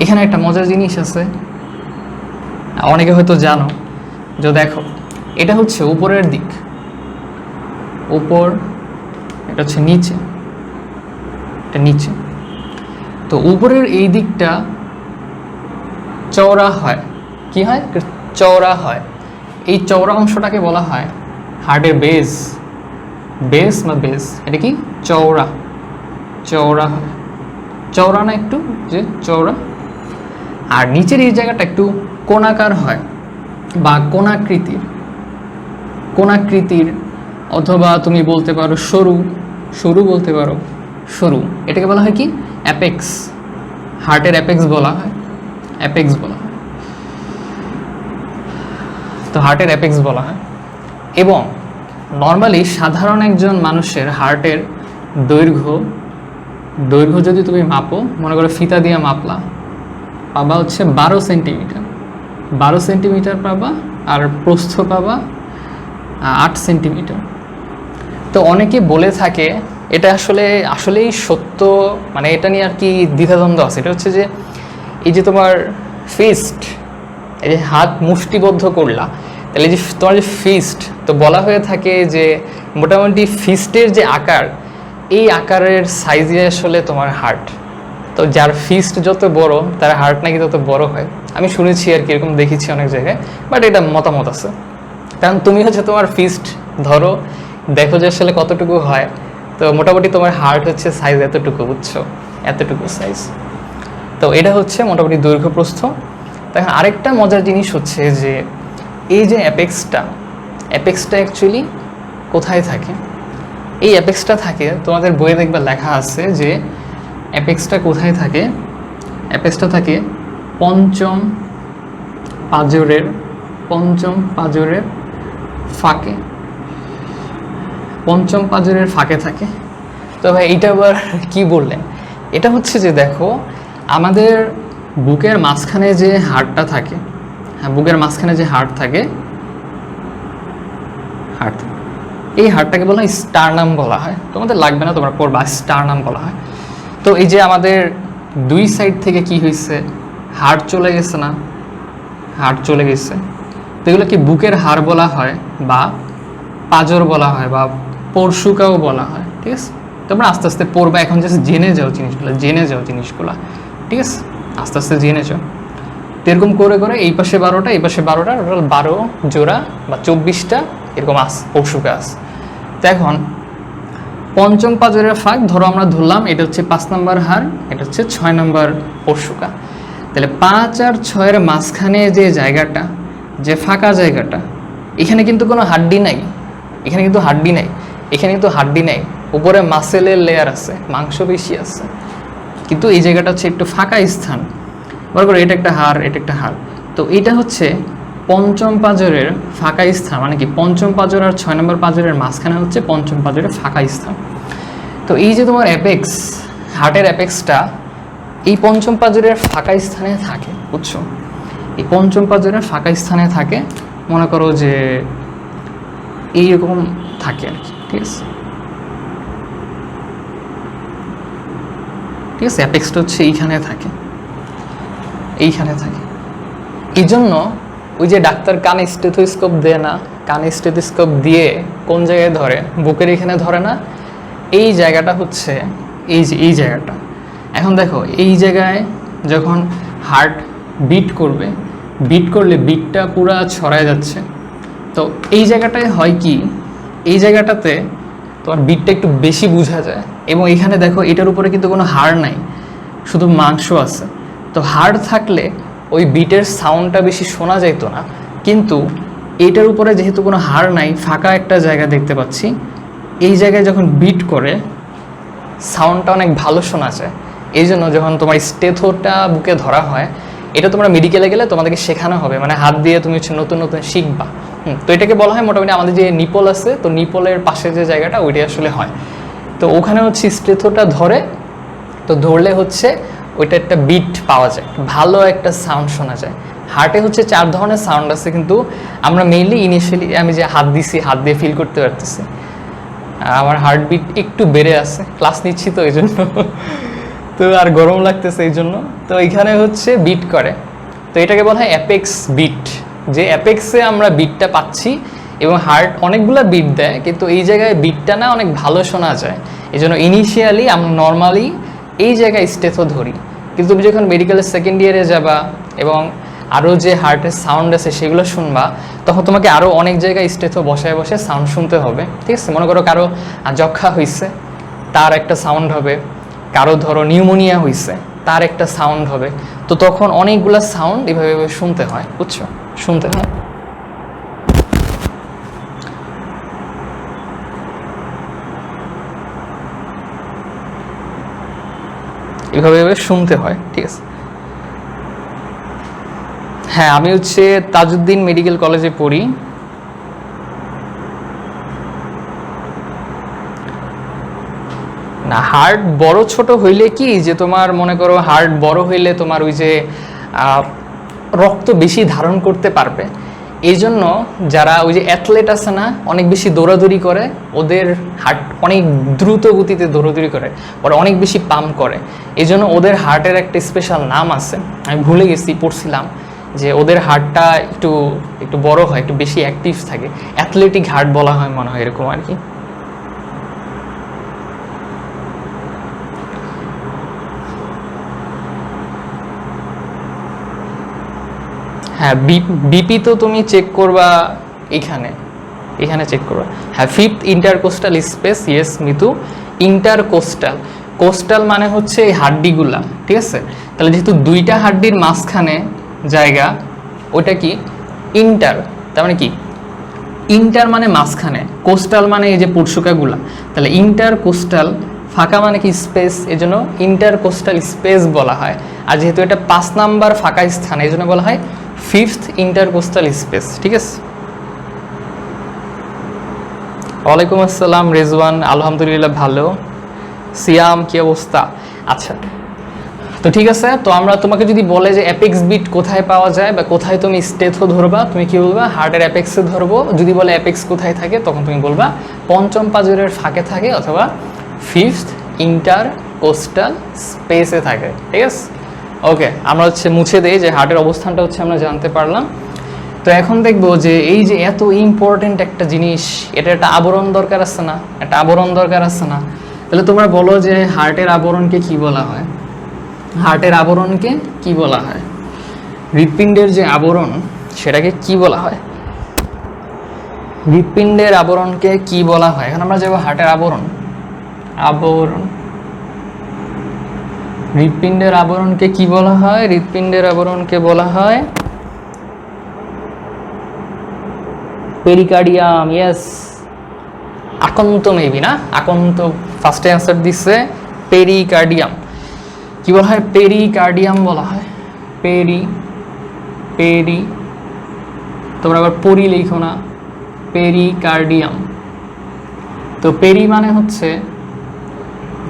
[SPEAKER 1] এখানে একটা মজার জিনিস আছে, অনেকে হয়তো জানো, যে দেখো এটা হচ্ছে উপরের দিক, উপর, এটা হচ্ছে নিচে, এটা নিচে। তো উপরের এই দিকটা চওড়া হয়। কি হয়? চওড়া হয়। এই চওড়া অংশটাকে বলা হয় হার্টের বেস বা বেস। এটা কি? চওড়া হয়। চওড়া না একটু, যে চওড়া। আর নিচের এই জায়গাটা একটু কোণাকার হয়, বা কোণাকৃতির, অথবা তুমি বলতে পারো সরু বলতে পারো, সরু। এটাকে বলা হয় কি? অ্যাপেক্স। হার্টের অ্যাপেক্স বলা হয়। তো হার্টের অ্যাপেক্স বলা হয়। এবং নর্মালি সাধারণ একজন মানুষের হার্টের দৈর্ঘ্য দৈর্ঘ্য যদি তুমি মাপো, মনে করো ফিতা দিয়ে মাপলা, পাবা হচ্ছে 12 সেন্টিমিটার। 12 সেন্টিমিটার পাবা, আর প্রস্থ পাবা 8 সেন্টিমিটার। তো অনেকে বলে থাকে, এটা আসলেই সত্য, মানে এটা নিয়ে আর কি দ্বিধাদ্বন্দ্ব আছে। এটা হচ্ছে যে এই যে তোমার ফিস্ট, এই যে হাত মুষ্টিবদ্ধ করলা, তাহলে যে তোমার যে ফিস্ট, তো বলা হয়ে থাকে যে মোটামুটি ফিস্টের যে আকার, এই আকারের সাইজে আসলে তোমার হার্ট। তো যার ফিস্ট যত বড় তার হার্ট নাকি তত বড় হয়, আমি শুনেছি আর কি, এরকম দেখেছি অনেক জায়গায়, বাট এটা মতামত আছে। কারণ তুমি হচ্ছে তোমার ফিস্ট ধরো, দেখো যে আসলে কতটুকু হয়, তো মোটামুটি তোমার হার্ট হচ্ছে সাইজ এতটুকু, বুঝছো, এতটুকু সাইজ। তো এটা হচ্ছে মোটামুটি দৈর্ঘ্য প্রস্থ। তখন আরেকটা মজার জিনিস হচ্ছে যে এই যে অ্যাপেক্সটা অ্যাকচুয়ালি কোথায় থাকে? এই অ্যাপেক্সটা থাকে, তোমাদের বইয়ে দেখবে লেখা আছে যে অ্যাপেক্সটা কোথায় থাকে। অ্যাপেক্সটা থাকে পঞ্চম পাঁজরের ফাঁকে, পঞ্চম পাঁজরের ফাঁকে থাকে। তো ভাই এটা আবার কি বললেন? এটা হচ্ছে যে দেখো, আমাদের বুকের মাঝখানে যে হাড়টা থাকে, হ্যাঁ বুকের মাঝখানে যে হাড় থাকে, এই হাড়টাকে বলা হয় স্টারনাম বলা হয়। তোমাদের লাগবে না, তোমরা পড়বা, স্টারনাম বলা হয়। তো এই যে আমাদের দুই সাইড থেকে কি হয়েছে, হাড় চলে গেছে না, হাড় চলে গেছে, তো এগুলো কি বুকের হাড় বলা হয়, বা পাঁজর বলা হয়, বা পরশুকাও বলা হয়। ঠিক আছে, তোমরা আস্তে আস্তে পড়বা, এখন জাস্ট জেনে যাও জিনিসগুলো, ঠিক আছে, আস্তে আস্তে জেনে যাও। তো এরকম করে করে এই পাশে 12টা, এই পাশে 12টা, টোটাল 12 জোড়া বা 24টা এরকম পরশুকা আছে। তো এখন পঞ্চম পাঁজরের ফাঁক ধরো, আমরা ধরলাম এটা হচ্ছে 5 নম্বর হাড়, এটা হচ্ছে 6 নম্বর পরশুকা। তাহলে 5 আর 6-এর মাঝখানে যে জায়গাটা, যে ফাঁকা জায়গাটা, এখানে কিন্তু কোনো হাড্ডি নাই, এখানে কিন্তু হাড্ডি নাই, উপরে মাসেলের লেয়ার আছে, মাংসপেশি আছে, কিন্তু এই জায়গাটা হচ্ছে একটু ফাঁকা স্থান। মনে করো এটা একটা হাড়, এটা একটা হাড়, তো এটা হচ্ছে পঞ্চম পাঁজরের ফাঁকা স্থান। মানে কি, পঞ্চম পাঁজর আর 6 নম্বর পাঁজরের মাঝখানে হচ্ছে পঞ্চম পাঁজরের ফাঁকা স্থান। তো এই যে তোমার অ্যাপেক্স, হার্টের অ্যাপেক্সটা এই পঞ্চম পাঁজরের ফাঁকা স্থানে থাকে, বুঝছো, এই পঞ্চম পাঁজরের ফাঁকা স্থানে থাকে। মনে করো যে এইরকম থাকে আর কি, ঠিক আছে, অ্যাপেক্সটা হচ্ছে এইখানে থাকে। এই জন্য ওই যে ডাক্তার কানে স্টেথোস্কোপ দেয় না, কানে স্টেথোস্কোপ দিয়ে কোন জায়গায় ধরে, বুকের এখানে ধরে না, এই জায়গাটা হচ্ছে এই জায়গাটা। এখন দেখো এই জায়গায় যখন হার্ট বিট করলে বিটটা পুরা ছড়ায় যাচ্ছে। তো এই জায়গাটায় হয় কি, এই জায়গাটাতে তোমার বিটটা একটু বেশি বোঝা যায়, এবং এখানে দেখো এটার উপরে কিন্তু কোনো হাড় নাই, শুধু মাংস আছে। তো হাড় থাকলে ওই বিটের সাউন্ডটা বেশি শোনা যেত না, কিন্তু এইটার উপরে যেহেতু কোনো হাড় নাই, ফাঁকা একটা জায়গা দেখতে পাচ্ছি, এই জায়গায় যখন বিট করে সাউন্ডটা অনেক ভালো শোনা যায়। এই জন্য যখন তোমার স্টেথোটা বুকে ধরা হয়, এটা তোমরা মেডিকেলে গেলে তোমাদেরকে শেখানো হবে, মানে হাত দিয়ে তুমি হচ্ছে নতুন নতুন শিখবা। তো এটাকে বলা হয় মোটামুটি আমাদের যে নিপল আছে, তো নিপলের পাশে যে জায়গাটা, ওইটাই আসলে হয়। তো ওখানে হচ্ছে স্টেথোটা ধরে, তো ধরলে হচ্ছে ওইটা একটা বিট পাওয়া যায়, ভালো একটা সাউন্ড শোনা যায়। হার্টে হচ্ছে 4 ধরনের সাউন্ড আছে, কিন্তু আমরা মেইনলি ইনিশিয়ালি আমি যে হাত দিয়ে ফিল করতে পারতেছি। আমার হার্টবিট একটু বেড়ে আছে, ক্লাস নিচ্ছি তো এই জন্য, তো আর গরম লাগতেছে এই জন্য। তো এইখানে হচ্ছে বিট করে, তো এটাকে বলা হয় অ্যাপেক্স বিট, যে অ্যাপেক্সে আমরা বিটটা পাচ্ছি, এবং হার্ট অনেকগুলো বিট দেয়, কিন্তু এই জায়গায় বিটটা না অনেক ভালো শোনা যায়। এই জন্য ইনিশিয়ালি আমরা নর্মালি এই জায়গায় স্টেথো ধরি, কিন্তু তুমি যখন মেডিকেলের সেকেন্ড ইয়ারে যাবা এবং আরও যে হার্টের সাউন্ড আছে সেগুলো শুনবা, তখন তোমাকে আরও অনেক জায়গায় স্টেথো বসায় সাউন্ড শুনতে হবে। ঠিক আছে, মনে করো কারো যক্ষা হয়েছে, তার একটা সাউন্ড হবে, কারো ধরো নিউমোনিয়া হয়েছে, তার একটা সাউন্ড হবে। তো তখন অনেকগুলো সাউন্ড এভাবে শুনতে হয়, বুঝছো, শুনতে হয়। এভাবে শুনতে হয়, ঠিক আছে। হ্যাঁ, আমি হচ্ছে তাজউদ্দিন মেডিকেল কলেজে পড়ি। না, হার্ট বড় ছোট হইলে কি যে তোমার মনে করো হার্ট বড় হইলে তোমার ওই যে রক্ত বেশি ধারণ করতে পারবে, এই জন্য যারা ওই যে অ্যাথলেট আছে না, অনেক বেশি দৌড়াদৌড়ি করে, ওদের হার্ট অনেক দ্রুত গতিতে দৌড়াদৌড়ি করে, ওরা অনেক বেশি পাম্প করে, এই জন্য ওদের হার্টের একটা স্পেশাল নাম আছে, আমি ভুলে গেছি, পড়ছিলাম যে ওদের হার্টটা একটু একটু বড় হয়, একটু বেশি অ্যাক্টিভ থাকে, অ্যাথলেটিক হার্ট বলা হয় মনে হয়, এরকম আর কি। হ্যাঁ, বিপি তো তুমি চেক করবা এখানে, এখানে চেক করবা। হ্যাঁ, fifth intercostal space, yes Mitu, intercostal, coastal মানে হচ্ছে এই হাড্ডিগুলা, ঠিক আছে? তাহলে যেহেতু দুইটা হাড্ডির মাঝখানে জায়গা, ওইটা কি ইন্টার, তার মানে কি ইন্টার মানে মাঝখানে, কোস্টাল মানে এই যে পরশুকাগুলা, তাহলে ইন্টারকোস্টাল ফাঁকা মানে কি স্পেস, এই জন্য ইন্টারকোস্টাল স্পেস বলা হয়। আর যেহেতু এটা 5 নাম্বার ফাঁকা স্থান, এই জন্য বলা হয় ফিফথ ইন্টারকোস্টাল স্পেস, ঠিক আছে? ওয়ালাইকুম আসসালাম রেজওয়ান, আলহামদুলিল্লাহ ভালো। সিয়াম, কি অবস্থা? আচ্ছা, তো ঠিক আছে, তো আমরা তোমাকে যদি বলে যে অ্যাপেক্স বিট কোথায় পাওয়া যায় বা কোথায় তুমি স্টেথো ধরবা, তুমি কি বলবা? হার্টের অ্যাপেক্সে ধরবো। যদি বলে অ্যাপেক্স কোথায় থাকে, তখন তুমি বলবা পঞ্চম পাঁজরের ফাঁকে থাকে অথবা ফিফথ ইন্টারকোস্টাল স্পেসে থাকে, ঠিক আছে? ওকে, আমরা হচ্ছে মুছে দেই যে হার্টের অবস্থানটা হচ্ছে আমরা জানতে পারলাম। তো এখন দেখবো যে এই যে এত ইম্পর্টেন্ট একটা জিনিস, এটা একটা আবরণ দরকার আছে না, একটা আবরণ দরকার আছে না? তাহলে তোমরা বলো যে হার্টের আবরণকে কি বলা হয়? হার্টের আবরণকে কি বলা হয়? হৃৎপিণ্ডের যে আবরণ, সেটাকে কি বলা হয়? হৃৎপিণ্ডের আবরণকে কি বলা হয়? এখন আমরা যাবো হার্টের আবরণ, আবরণ, হৃৎপিণ্ডের আবরণকে কি বলা হয়? হৃৎপিণ্ডের আবরণকে বলা হয় পেরিকার্ডিয়াম, ইয়েস। আকন্ত মেবি না, আকন্ত ফার্স্টে অ্যান্সার দিচ্ছে, পেরিকার্ডিয়াম। কি বলা হয়? পেরিকার্ডিয়াম বলা হয়, পেরি, তোমরা আবার পরি লিখো না, পেরিকার্ডিয়াম। তো পেরি মানে হচ্ছে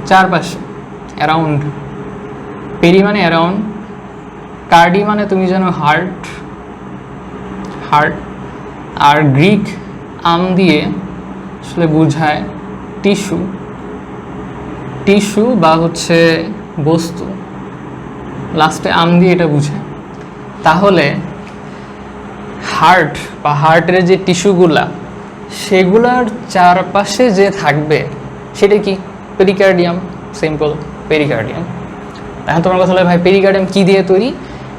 [SPEAKER 1] চারপাশে, অ্যারাউন্ড, পেরি মানে অ্যারাউন্ড, কার্ডি মানে তুমি জানো হার্ট, আর গ্রিক আম দিয়ে আসলে বোঝায় টিস্যু বা হচ্ছে বস্তু, লাস্টে আম দিয়ে এটা বুঝায়। তাহলে হার্ট বা হার্টের যে টিস্যুগুলা, সেগুলার চারপাশে যে থাকবে সেটা কি? Pericardium, simple, pericardium. এখন তোমার কথা হলো ভাই পেরিকার্ডিয়াম কি দিয়ে তৈরি?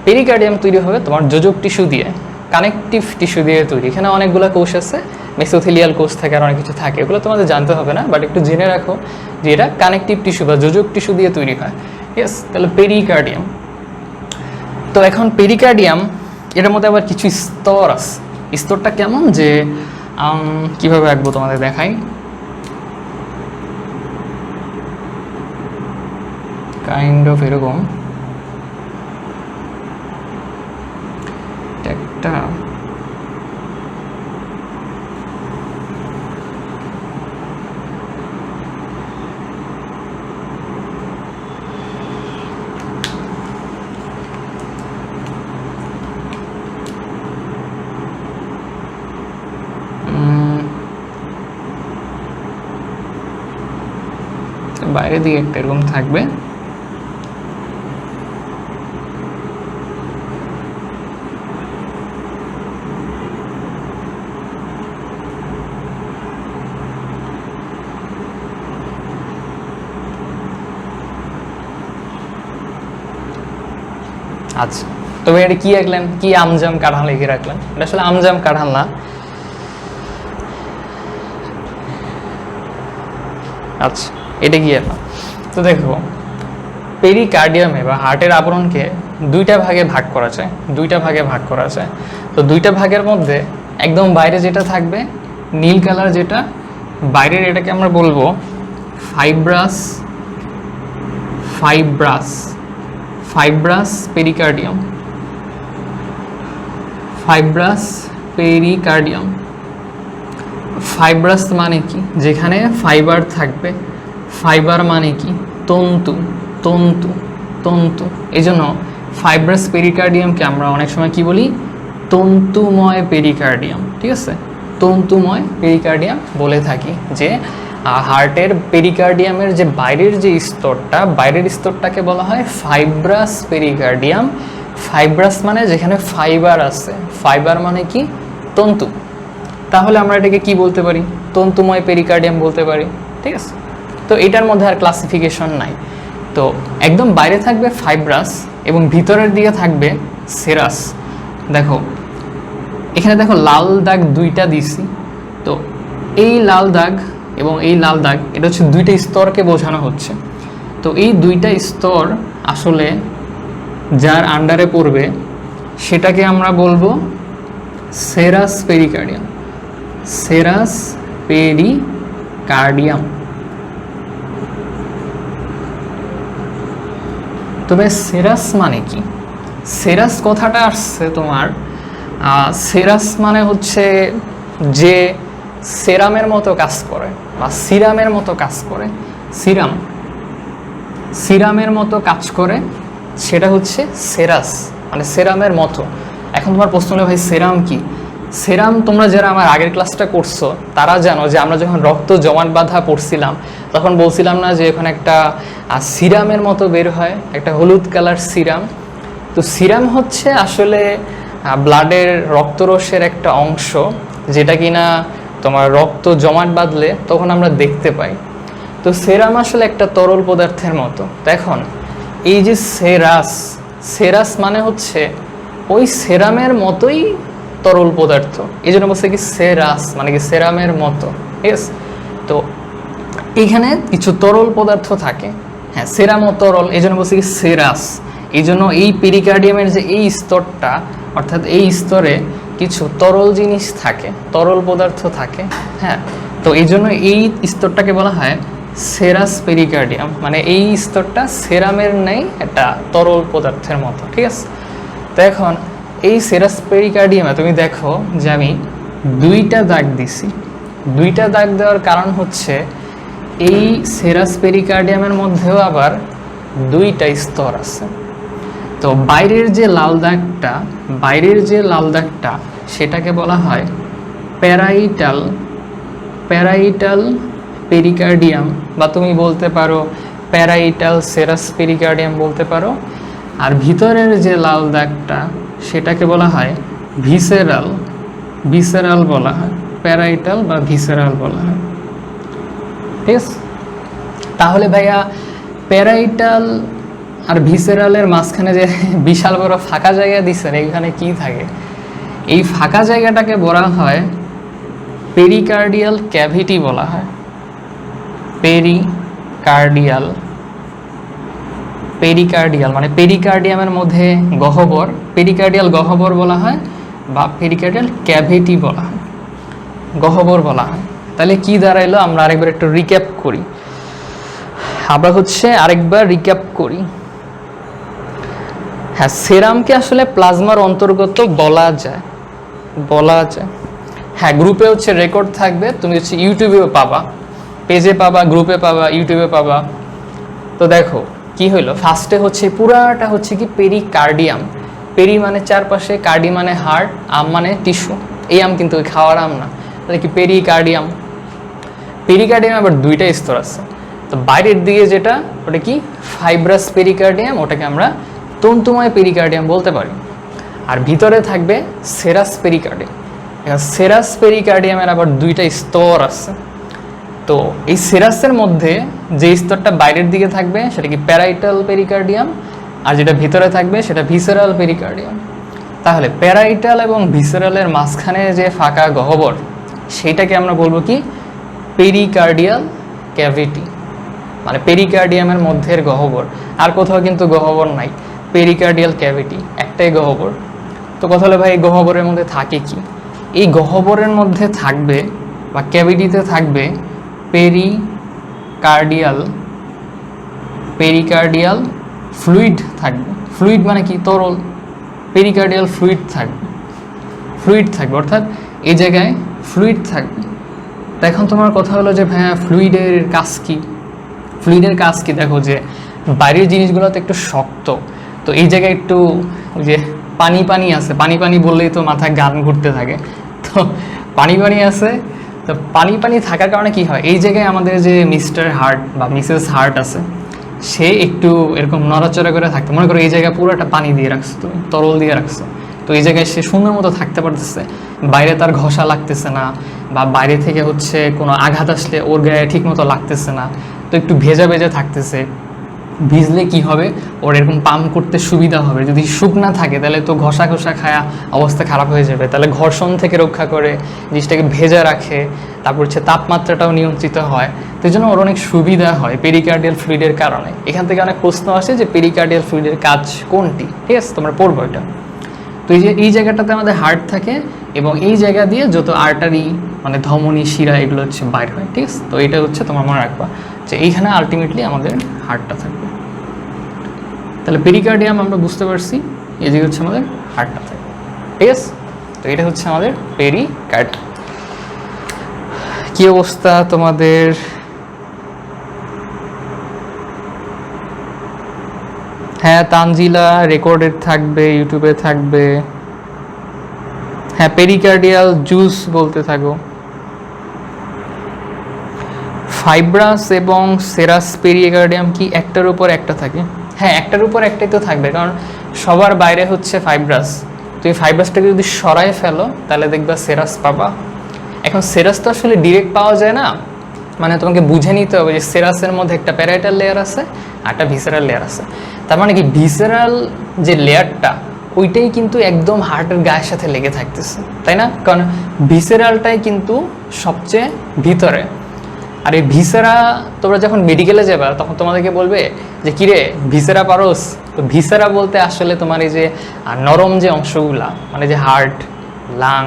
[SPEAKER 1] পেরিকার্ডিয়াম তৈরি হবে তোমার যোজক টিস্যু দিয়ে, কানেকটিভ টিস্যু দিয়ে তৈরি। এখানে অনেকগুলো কোষ আছে, মেসোথেলিয়াল কোষ থাকে আর অনেক কিছু থাকে, এগুলো তোমাদের জানতে হবে না, বাট একটু জেনে রাখো যে এটা কানেকটিভ টিস্যু বা যোজক টিস্যু দিয়ে তৈরি হয়, ইয়েস। তাহলে পেরিকার্ডিয়াম। তো এখন পেরিকার্ডিয়াম, এটার মধ্যে আবার কিছু স্তর আছে। স্তরটা কেমন যে কিভাবে আঁকবো তোমাদের দেখাই, কাইন্ড অফ এরকম একটা, বাইরের দিকে একটা এরকম থাকবে, আচ্ছা। তবে এটা কি আঁকলেন? কি আমজাম কাঁঠাল লিখে রাখলেন? এটা আসলে আমজাম কাঁঠাল না। আচ্ছা, এটা কি আঁকলাম? তো দেখো, পেরিকার্ডিয়ামে বা হার্টের আবরণকে দুইটা ভাগে ভাগ করা যায়, তো দুইটা ভাগের মধ্যে একদম বাইরে যেটা থাকবে নীল কালার, যেটা বাইরের, এটাকে আমরা বলবো ফাইব্রাস পেরিকার্ডিয়াম, ফাইব্রাস মানে কি? যেখানে ফাইবার থাকবে, ফাইবার মানে কি? তন্তু, তন্তু, তন্তু। এই জন্য ফাইব্রাস পেরিকার্ডিয়ামকে আমরা অনেক সময় কি বলি? তন্তুময় পেরিকার্ডিয়াম। ঠিক আছে, তন্তুময় পেরিকার্ডিয়াম বলে থাকি। যে হার্টের পেরিকার্ডিয়ামের যে বাইরের যে স্তরটা, বাইরের স্তরটাকে বলা হয় ফাইব্রাস পেরিকার্ডিয়াম। ফাইব্রাস মানে যেখানে ফাইবার আছে, ফাইবার মানে কি? তন্তু। তাহলে আমরা এটাকে কি বলতে পারি? তন্তুময় পেরিকার্ডিয়াম বলতে পারি। ঠিক আছে, তো এটার মধ্যে আর ক্লাসিফিকেশন নাই। তো একদম বাইরে থাকবে ফাইব্রাস এবং ভিতরের দিকে থাকবে সেরাস। দেখো এখানে দেখো লাল দাগ দুইটা দিছি। তো এই লাল দাগ এবং এই লাল দাগ এটা হচ্ছে দুইটা স্তরকে বোঝানো হচ্ছে। তো এই দুইটা স্তর আসলে যার আন্ডারে পড়বে সেটাকে আমরা বলবো সেরাস পেরিকার্ডিয়াম। Serous pericardium. তবে সেরাস মানে কি? সেরাস কথাটা আসছে তোমার, সেরাস মানে হচ্ছে যে সেরামের মতো কাজ করে বা সিরামের মতো কাজ করে। সিরাম, সিরামের মতো কাজ করে, সেটা হচ্ছে সেরাস, মানে সেরামের মতো। এখন তোমার প্রশ্ন হলো ভাই সেরাম কি? সেরাম তোমরা যারা আমার আগের ক্লাসটা করছো তারা জানো যে আমরা যখন রক্ত জমাট বাঁধা পড়ছিলাম তখন বলছিলাম না যে এখানে একটা সিরামের মতো বের হয়, একটা হলুদ কালার সিরাম। তো সিরাম হচ্ছে আসলে ব্লাডের রক্তরসের একটা অংশ, যেটা কিনা তোমার রক্ত জমাট বাঁধলে তখন আমরা দেখতে পাই। তো সেরাম আসলে একটা তরল পদার্থের মতো। তো এখন এই যে সেরাস, সেরাস মানে হচ্ছে ওই সেরামের মতোই তরল পদার্থ, এই জন্য বলছে কি সেরাস মানে কি সেরামের মতো। ঠিক আছে, তো এইখানে কিছু তরল পদার্থ থাকে, হ্যাঁ সেরাম ও তরল, এই জন্য বলছে কি সেরাস। এই জন্য এই পেরিকার্ডিয়ামের যে এই স্তরটা, অর্থাৎ এই স্তরে কিছু তরল জিনিস থাকে, তরল পদার্থ থাকে। হ্যাঁ, তো এই জন্য এই স্তরটাকে বলা হয় সেরাস পেরিকার্ডিয়াম, মানে এই স্তরটা সেরামের নেই, একটা তরল পদার্থের মতো। ঠিক আছে, তো এখন এই সেরাস পেরিকার্ডিয়ামে তুমি দেখো যে আমি দুইটা দাগ দিছি। দুইটা দাগ দেওয়ার কারণ হচ্ছে এই সেরাস পেরিকার্ডিয়ামের মধ্যেও আবার দুইটা স্তর আছে। তো বাইরের যে লাল দাগটা, বাইরের যে লাল দাগটা সেটাকে বলা হয় প্যারাইটাল, প্যারাইটাল পেরিকার্ডিয়াম, বা তুমি বলতে পারো প্যারাইটাল সেরাস পেরিকার্ডিয়াম বলতে পারো। আর ভিতরের যে লাল দাগটা সেটাকে বলা হয় ভিসেরাল, ভিসেরাল বলা হয়, প্যারাইটাল বা ভিসেরাল বলা হয়। ঠিক আছে, তাহলে ভাইয়া প্যারাইটাল আর ভিসেরালের মাঝখানে যে বিশাল বড় ফাঁকা জায়গা দিচ্ছেন, এখানে কি থাকে? এই ফাঁকা জায়গাটাকে বলা হয় পেরিকার্ডিয়াল ক্যাভিটি বলা হয়। পেরিকার্ডিয়াল, পেরিকার্ডিয়াল মানে পেরিকার্ডিয়ামের মধ্যে গহ্বর, পেরিকার্ডিয়াল গহ্বর বলা হয় বা পেরিকার্ডিয়াল ক্যাভিটি বলা হয়, গহ্বর বলা হয়। তাহলে কি দাঁড়াইলো? আমরা আরেকবার একটু রিক্যাপ করি। আমরা হচ্ছে আরেকবার রিক্যাপ করি। হ্যাঁ, সেরামকে আসলে প্লাজমার অন্তর্গত বলা যায়, বলা যায়। হ্যাঁ, গ্রুপে হচ্ছে রেকর্ড থাকবে, তুমি হচ্ছে ইউটিউবেও পাবা, পেজে পাবা, গ্রুপে পাবা, ইউটিউবে পাবা। তো দেখো কি হইলো, ফার্স্টে হচ্ছে পুরাটা হচ্ছে কি পেরিকার্ডিয়াম। পেরি মানে চারপাশে, কার্ডি মানে হার্ট, আম মানে টিস্যু। এই আম কিন্তু খাওয়ার আম না, তাহলে কি পেরিকার্ডিয়াম। পেরিকার্ডিয়াম আবার দুইটা স্তর আছে। তো বাইরের দিকে যেটা ওটা কি ফাইব্রাস পেরিকার্ডিয়াম, ওটাকে আমরা তন্তুময় পেরিকার্ডিয়াম বলতে পারি। আর ভিতরে থাকবে সেরাস পেরিকার্ডিয়াম। সেরাস পেরিকার্ডিয়ামের আবার দুইটা স্তর আছে। তো এই সেরাসের মধ্যে যে স্তরটা বাইরের দিকে থাকবে সেটা কি প্যারাইটাল পেরিকার্ডিয়াম, আর যেটা ভিতরে থাকবে সেটা ভিসেরাল পেরিকার্ডিয়াম। তাহলে প্যারাইটাল এবং ভিসেরালের মাঝখানে যে ফাঁকা গহ্বর সেইটাকে আমরা বলবো কি পেরিকার্ডিয়াল ক্যাভিটি, মানে পেরিকার্ডিয়ামের মধ্যের গহ্বর। আর কোথাও কিন্তু গহ্বর নাই, পেরিকার্ডিয়াল ক্যাভিটি একটাই গহ্বর। তো কথা হলো ভাই এই গহ্বরের মধ্যে থাকে কি? এই গহ্বরের মধ্যে থাকবে বা ক্যাভিটিতে থাকবে পেরিকার্ডিয়াল, পেরিকার্ডিয়াল ফ্লুইড থাকবে। ফ্লুইড মানে কি? তরল। পেরিকার্ডিয়াল ফ্লুইড থাকবে, ফ্লুইড থাকবে, অর্থাৎ এই জায়গায় ফ্লুইড থাকবে। তো এখন তোমার কথা হলো যে ভাইয়া ফ্লুইডের কাজ কি? ফ্লুইডের কাজ কি দেখো, যে বাইরের জিনিসগুলো তো একটু শক্ত, তো এই জায়গায় একটু ওই যে পানি পানি আছে, পানি পানি বললেই তো মাথায় গান ঘুরতে থাকে, তো পানি পানি আছে। তো পানি পানি থাকার কারণে কি হয়, এই জায়গায় আমাদের যে মিস্টার হার্ট বা মিসেস হার্ট আছে, সে একটু এরকম নড়াচড়া করে থাকতে, মনে করো এই জায়গায় পুরোটা পানি দিয়ে রাখছো তুমি, তরল দিয়ে রাখছো, তো এই জায়গায় সে সুন্দর মতো থাকতে পারতেছে, বাইরে তার ঘষা লাগতেছে না, বা বাইরে থেকে হচ্ছে কোনো আঘাত আসলে ওর গায়ে ঠিক মতো লাগতেছে না, তো একটু ভেজা ভেজা থাকতেছে। ভিজলে কি হবে, ওর এরকম পাম্প করতে সুবিধা হবে। যদি শুকনা থাকে তাহলে তো ঘষা ঘষা খায়া অবস্থা খারাপ হয়ে যাবে, তাহলে ঘর্ষণ থেকে রক্ষা করে, জিনিসটাকে ভেজা রাখে, তারপর হচ্ছে তাপমাত্রাটাও নিয়ন্ত্রিত হয়, তো এই জন্য ওর অনেক সুবিধা হয় পেরিকার্ডিয়াল ফ্লুইডের কারণে। এখান থেকে অনেক প্রশ্ন আসে যে পেরিকার্ডিয়াল ফ্লুইডের কাজ কোনটি, ঠিক আছে, তোমরা পড়বো এটা। তো এই যে এই জায়গাটাতে আমাদের হার্ট থাকে, এবং এই জায়গা দিয়ে যত আর্টারি মানে ধমনী শিরা এগুলো হচ্ছে বাইর হয়, ঠিক আছে। তো এটা হচ্ছে তোমার মনে রাখবা যে এইখানে আলটিমেটলি আমাদের হার্টটা থাকবে। তাহলে পেরিকার্ডিয়াম আমরা বুঝতে পারছি, এই যে হচ্ছে আমাদের হার্টটা থাকে, ঠিক আছে। তো এটা হচ্ছে আমাদের পেরিকার্ড। কি অবস্থা তোমাদের? হ্যাঁ, তানজিলা রেকর্ডেড থাকবে, ইউটিউবে থাকবে। হ্যাঁ, পেরিকার্ডিয়াল জুস বলতে থাকো। ফাইব্রাস এবং সেরাস পেরিকার্ডিয়াম কি একটার উপর একটা থাকে? হ্যাঁ, একটার উপর একটাই তো থাকবে, কারণ সবার বাইরে হচ্ছে ফাইব্রাস। তুমি ফাইব্রাসটাকে যদি সরায় ফেলো তাহলে দেখবা সেরাস পাবা। এখন সেরাস তো আসলে ডিরেক্ট পাওয়া যায় না, মানে তোমাকে বুঝে নিতে হবে যে সেরাসের মধ্যে একটা প্যারাইটাল লেয়ার আছে আর একটা ভিসেরাল লেয়ার আছে। তার মানে কি ভিসেরাল যে লেয়ারটা ওইটাই কিন্তু একদম হার্টের গায়ের সাথে লেগে থাকতেছে, তাই না? কারণ ভিসেরালটাই কিন্তু সবচেয়ে ভিতরে। আর এই ভিসেরা তোমরা যখন মেডিকেলে যাবে তখন তোমাদেরকে বলবে যে কিরে ভিসেরা পারোস, তো ভিসেরা বলতে আসলে তোমার এই যে নরম যে অংশগুলা, মানে যে হার্ট, লাং,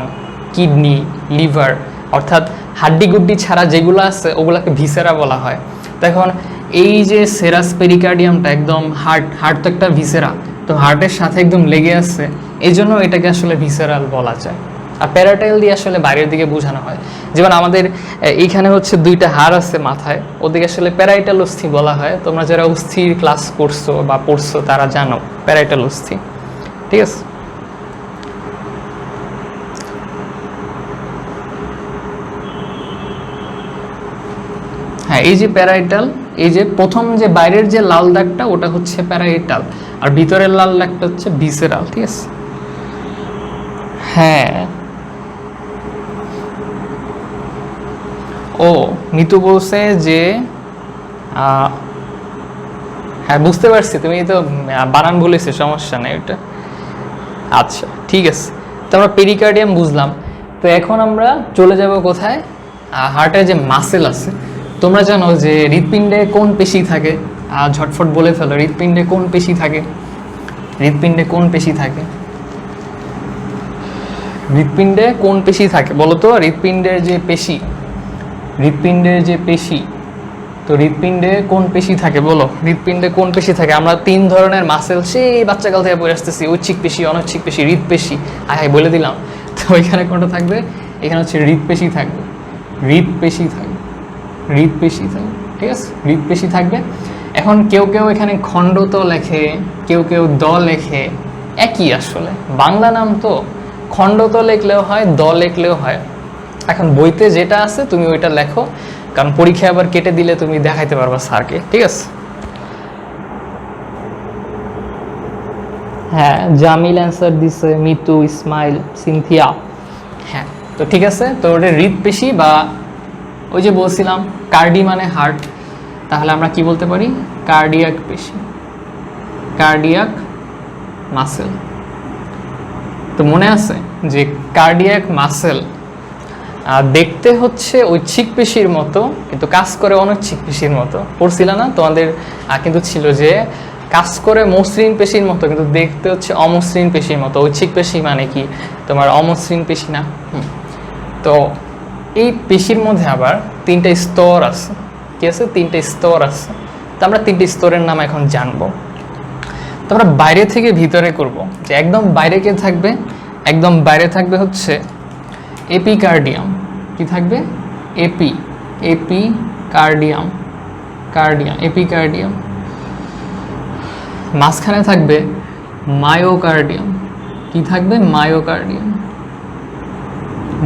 [SPEAKER 1] কিডনি, লিভার, অর্থাৎ হাড্ডি গুড্ডি ছাড়া যেগুলো আছে ওগুলাকে ভিসেরা বলা হয়। তখন এই যে সেরাস পেরিকার্ডিয়ামটা একদম হার্ট তো একটা ভিসেরা, তো হার্টের সাথে একদম লেগে আছে, এই জন্য এটাকে আসলে ভিসেরাল বলা যায়। আর প্যারাটাইল দিয়ে আসলে বাইরের দিকে বোঝানো হয়। যেমন আমাদের এইখানে হচ্ছে দুইটা হাড় আছে মাথায়, ওদিকে আসলে প্যারাইটাল অস্থি বলা হয়। তোমরা যারা অস্থির ক্লাস করছো বা পড়ছো তারা জানো প্যারাইটাল অস্থি, ঠিক আছে। হ্যাঁ, এই যে প্যারাইটাল, এই যে প্রথম যে বাইরের যে লাল দাগটা ওটা হচ্ছে প্যারাইটাল, আর ভিতরের লাল দাগটা হচ্ছে ভিসেরাল, ঠিক আছে। হ্যাঁ, ও মিতু বলছে যে হ্যাঁ বুঝতে পারছি, তুমি তো বানান বলেছো, সমস্যা নেই ওটা। আচ্ছা ঠিক আছে, তো আমরা পেরিকার্ডিয়াম বুঝলাম। তো এখন আমরা চলে যাব কোথায়, হার্টের যে মাসেল আছে। তোমরা জানো যে হৃৎপিণ্ডে কোন পেশি থাকে? ঝটফট বলে ফেলো, হৃৎপিণ্ডে কোন পেশি থাকে? হৃৎপিণ্ডে কোন পেশি থাকে? হৃৎপিণ্ডে কোন পেশি থাকে বলো তো? হৃৎপিণ্ডের যে পেশি, হৃৎপিণ্ডের যে পেশি, তো হৃৎপিণ্ডে কোন পেশি থাকে বলো? হৃৎপিণ্ডে কোন পেশি থাকে? আমরা 3 ধরনের মাসেল সেই বাচ্চাকাল থেকে পড়ে আসতেছি, ঐচ্ছিক পেশি, অনৈচ্ছিক পেশি, হৃৎপেশি। হ্যাঁ বলে দিলাম। তো ওইখানে কোনটা থাকবে? এখানে হচ্ছে হৃৎপেশি থাকবে, হৃৎপেশি থাকবে, হৃৎপেশি থাকবে, ঠিক আছে, হৃৎপেশি থাকবে। এখন কেউ কেউ এখানে খণ্ড তো লেখে, কেউ কেউ দ লেখে, একই আসলে বাংলা নাম তো। খণ্ড তো লিখলেও হয়, দ লিখলেও হয়। এখন বইতে যেটা আছে তুমি ওইটা লেখো, কারণ পরীক্ষায় আবার কেটে দিলে তুমি দেখাইতে পারবা স্যারকে, ঠিক আছে। হ্যাঁ, জামিল অ্যান্সার দিছে, মিতু, ইসমাইল, সিনথিয়া। হ্যাঁ, তো ঠিক আছে। তো ওটা হৃৎপেশি, বা ওই যে বলছিলাম কার্ডি মানে হার্ট, তাহলে আমরা কি বলতে পারি? কার্ডিয়াক পেশি, কার্ডিয়াক মাসেল। তো মনে আছে যে কার্ডিয়াক মাসেল দেখতে হচ্ছে ঐচ্ছিক পেশির মতো, কিন্তু কাজ করে অনৈচ্ছিক পেশির মতো। পড়ছিল না তোমাদের? কিন্তু ছিল যে কাজ করে মসৃণ পেশির মতো, কিন্তু দেখতে হচ্ছে অমসৃণ পেশির মতো। ঐচ্ছিক পেশি মানে কি তোমার অমসৃণ পেশি না? তো এই পেশির মধ্যে আবার 3টা স্তর আছে। কি আছে? 3টা স্তর আছে। তো আমরা 3টি স্তরের নাম এখন জানবো। তো আমরা বাইরে থেকে ভিতরে করব, যে একদম বাইরে কে থাকবে? একদম বাইরে থাকবে হচ্ছে এপিকার্ডিয়াম। কি থাকবে? Epicardium, cardium, epicardium. মাঝখানে থাকবে মায়োকার্ডিয়াম। কি থাকবে? মায়োকার্ডিয়াম,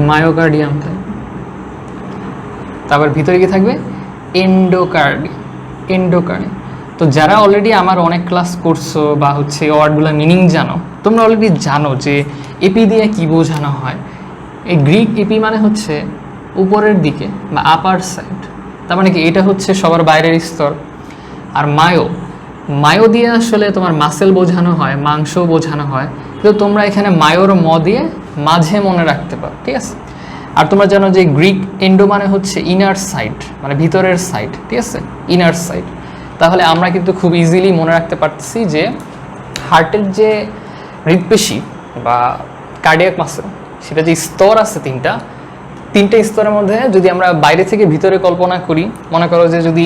[SPEAKER 1] মায়োকার্ডিয়াম থাকবে। তারপর ভিতরে কি থাকবে? Endocardium, endocardium. তো যারা অলরেডি আমার অনেক ক্লাস করছো বা হচ্ছে ওয়ার্ডগুলোর মিনিং জানো, তোমরা অলরেডি জানো যে এপি দিয়ে কি বোঝানো হয়। এই গ্রিক এপি মানে হচ্ছে উপরের দিকে বা আপার সাইড, তার মানে কি এটা হচ্ছে সবার বাইরের স্তর। আর মায়ো, মায়ো দিয়ে আসলে তোমার মাসেল বোঝানো হয়, মাংস বোঝানো হয়, কিন্তু তোমরা এখানে মায়োর ম দিয়ে মাঝে মনে রাখতে পারো, ঠিক আছে। আর তোমরা জানো যে গ্রিক এন্ডো মানে হচ্ছে ইনার সাইড, মানে ভিতরের সাইড, ঠিক আছে, ইনার সাইড। তাহলে আমরা কিন্তু খুব ইজিলি মনে রাখতে পারতেছি যে হার্টের যে হৃদপেশি বা কার্ডিয়াক মাসেল, সেটা যে স্তর আছে তিনটা স্তরের মধ্যে যদি আমরা বাইরে থেকে ভিতরে কল্পনা করি, মনে করো যে যদি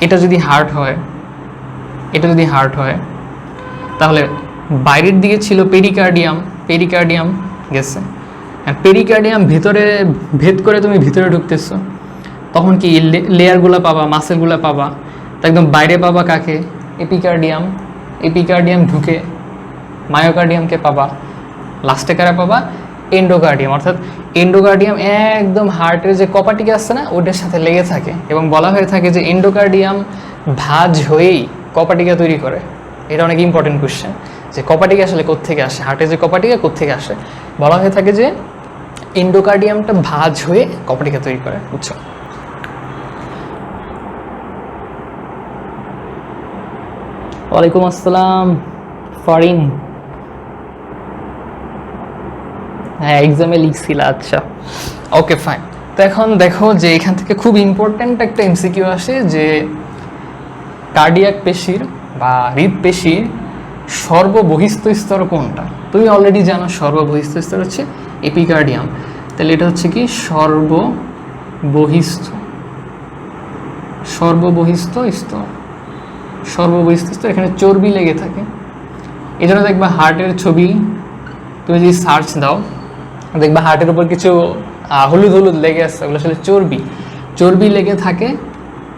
[SPEAKER 1] এটা যদি হার্ট হয়, এটা যদি হার্ট হয়, তাহলে বাইরের দিকে ছিল পেরিকার্ডিয়াম, পেরিকার্ডিয়াম গেছে, পেরিকার্ডিয়াম ভিতরে ভেদ করে তুমি ভিতরে ঢুকতেছো, তখন কি লেয়ারগুলো পাবা, মাসেলগুলো পাবা, তো একদম বাইরে পাবা কাকে? এপিকার্ডিয়াম, এপিকার্ডিয়াম ঢুকে মায়োকার্ডিয়ামকে পাবা, লাস্টে কারা পাবা? এন্ডোকার্ডিয়াম। অর্থাৎ এন্ডোকার্ডিয়াম একদম হার্টের যে কপাটিকা আছে না, ওটার সাথে লেগে থাকে, এবং বলা হয়ে থাকে যে এন্ডোকার্ডিয়াম ভাঁজ হয়েই কপাটিকা তৈরি করে। এটা অনেক ইম্পর্টেন্ট কোশ্চেন, যে কপাটিকা আসলে কোত্থেকে আসে, হার্টের যে কপাটিকা কোত্থেকে আসে। বলা হয়ে থাকে যে এন্ডোকার্ডিয়ামটা ভাঁজ হয়ে কপাটিকা তৈরি করে, বুঝছো? ওয়ালাইকুম আসসালাম ফারিন। হ্যাঁ, এক্সামে লিখছিল। আচ্ছা, ওকে ফাইন। তো এখন দেখো যে এখান থেকে খুব ইম্পর্ট্যান্ট একটা এমসিকিউ আসে যে কার্ডিয়াক পেশির বা হৃদপেশির সর্ববহিস্থ স্তর কোনটা। তুমি অলরেডি জানো সর্ববহিস্থ স্তর হচ্ছে এপিকার্ডিয়াম। তাহলে এটা হচ্ছে কি? সর্ববহিস্থ, সর্ববহিস্থ স্তর, সর্ববহিস্থ স্তর। এখানে চর্বি লেগে থাকে, এই জন্য দেখবা হার্টের ছবি তুমি যদি সার্চ দাও, দেখবা হার্টের উপর কিছু হলুদ হলুদ লেগে আছে, ওগুলো আসলে চর্বি, চর্বি লেগে থাকে,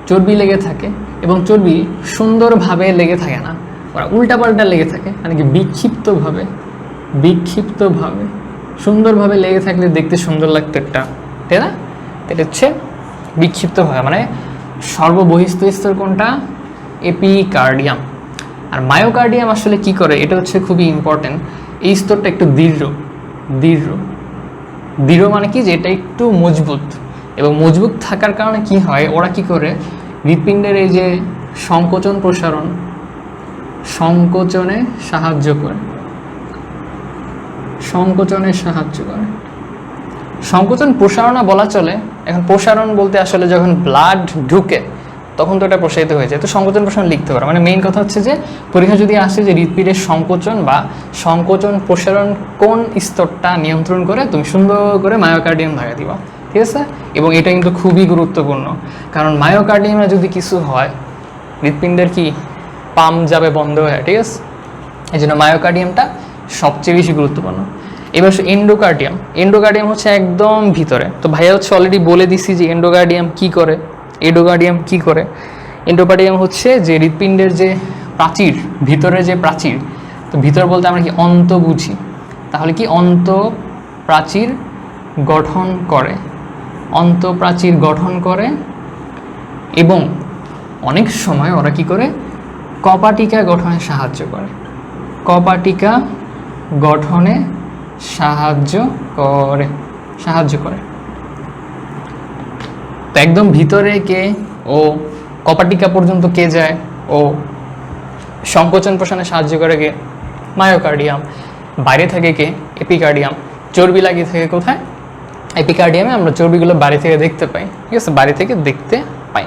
[SPEAKER 1] চর্বি লেগে থাকে। এবং চর্বি সুন্দরভাবে লেগে থাকে না, ওরা উল্টাপাল্টা লেগে থাকে, মানে কি বিক্ষিপ্তভাবে, বিক্ষিপ্তভাবে। সুন্দরভাবে লেগে থাকলে দেখতে সুন্দর লাগতো একটা, তাই না? এটা হচ্ছে বিক্ষিপ্তভাবে, মানে সর্ববহিস্থ স্তর কোনটা? এপিকার্ডিয়াম। আর মায়োকার্ডিয়াম আসলে কি করে, এটা হচ্ছে খুবই ইম্পর্টেন্ট। এই স্তরটা একটু দৃঢ়, দৃঢ়, দৃঢ় মানে কি? যে এটা একটু মজবুত, এবং মজবুত থাকার কারণে কি হয়, ওরা কি করে হৃৎপিণ্ডের এই যে সংকোচন প্রসারণ, সংকোচনে সাহায্য করে, সংকোচনে সাহায্য করে। সংকোচন প্রসারণা বলা চলে। এখন প্রসারণ বলতে আসলে যখন ব্লাড ঢুকে তখন তো এটা প্রসারিত হয়ে যায়, তো সংকোচন প্রসারণ লিখতে পারো। মানে মেইন কথা হচ্ছে যে পরীক্ষা যদি আসে যে হৃৎপিণ্ডের সংকোচন বা সংকোচন প্রসারণ কোন স্তরটা নিয়ন্ত্রণ করে, তুমি সুন্দর করে মায়োকার্ডিয়াম ধরে দিবা, ঠিক আছে? এবং এটা কিন্তু খুবই গুরুত্বপূর্ণ, কারণ মায়োকার্ডিয়ামে যদি কিছু হয় হৃৎপিণ্ডের কি পাম্প যাবে বন্ধ হয়ে, ঠিক আছে? এই জন্য মায়োকার্ডিয়ামটা সবচেয়ে বেশি গুরুত্বপূর্ণ। এবার এন্ডোকার্ডিয়াম, এন্ডোকার্ডিয়াম হচ্ছে একদম ভিতরে। তো ভাইয়া হচ্ছে অলরেডি বলে দিছি যে এন্ডোকার্ডিয়াম কি করে, এন্ডোকার্ডিয়াম কি করে। এন্ডোকার্ডিয়াম হচ্ছে যে হৃৎপিণ্ডের যে প্রাচীর, ভিতরে যে প্রাচীর, তো ভিতর বলতে আমরা কি অন্ত বুঝি, তাহলে কি অন্তঃপ্রাচীর গঠন করে, অন্তঃপ্রাচীর গঠন করে। এবং অনেক সময় ওরা কি করে, কপাটিকা গঠনে সাহায্য করে, কপাটিকা গঠনে সাহায্য করে, সাহায্য করে। তো একদম ভিতরে কে ও কপাটিকা পর্যন্ত কে যায়, ও সংকোচন প্রসারণে সাহায্য করে কে? মায়োকার্ডিয়াম। বাইরে থাকে কে? এপিকার্ডিয়াম। চর্বি লাগিয়ে থাকে কোথায়? এপিকার্ডিয়ামে। আমরা চর্বিগুলো বাইরে থেকে দেখতে পাই, ঠিক আছে? বাইরে থেকে দেখতে পাই।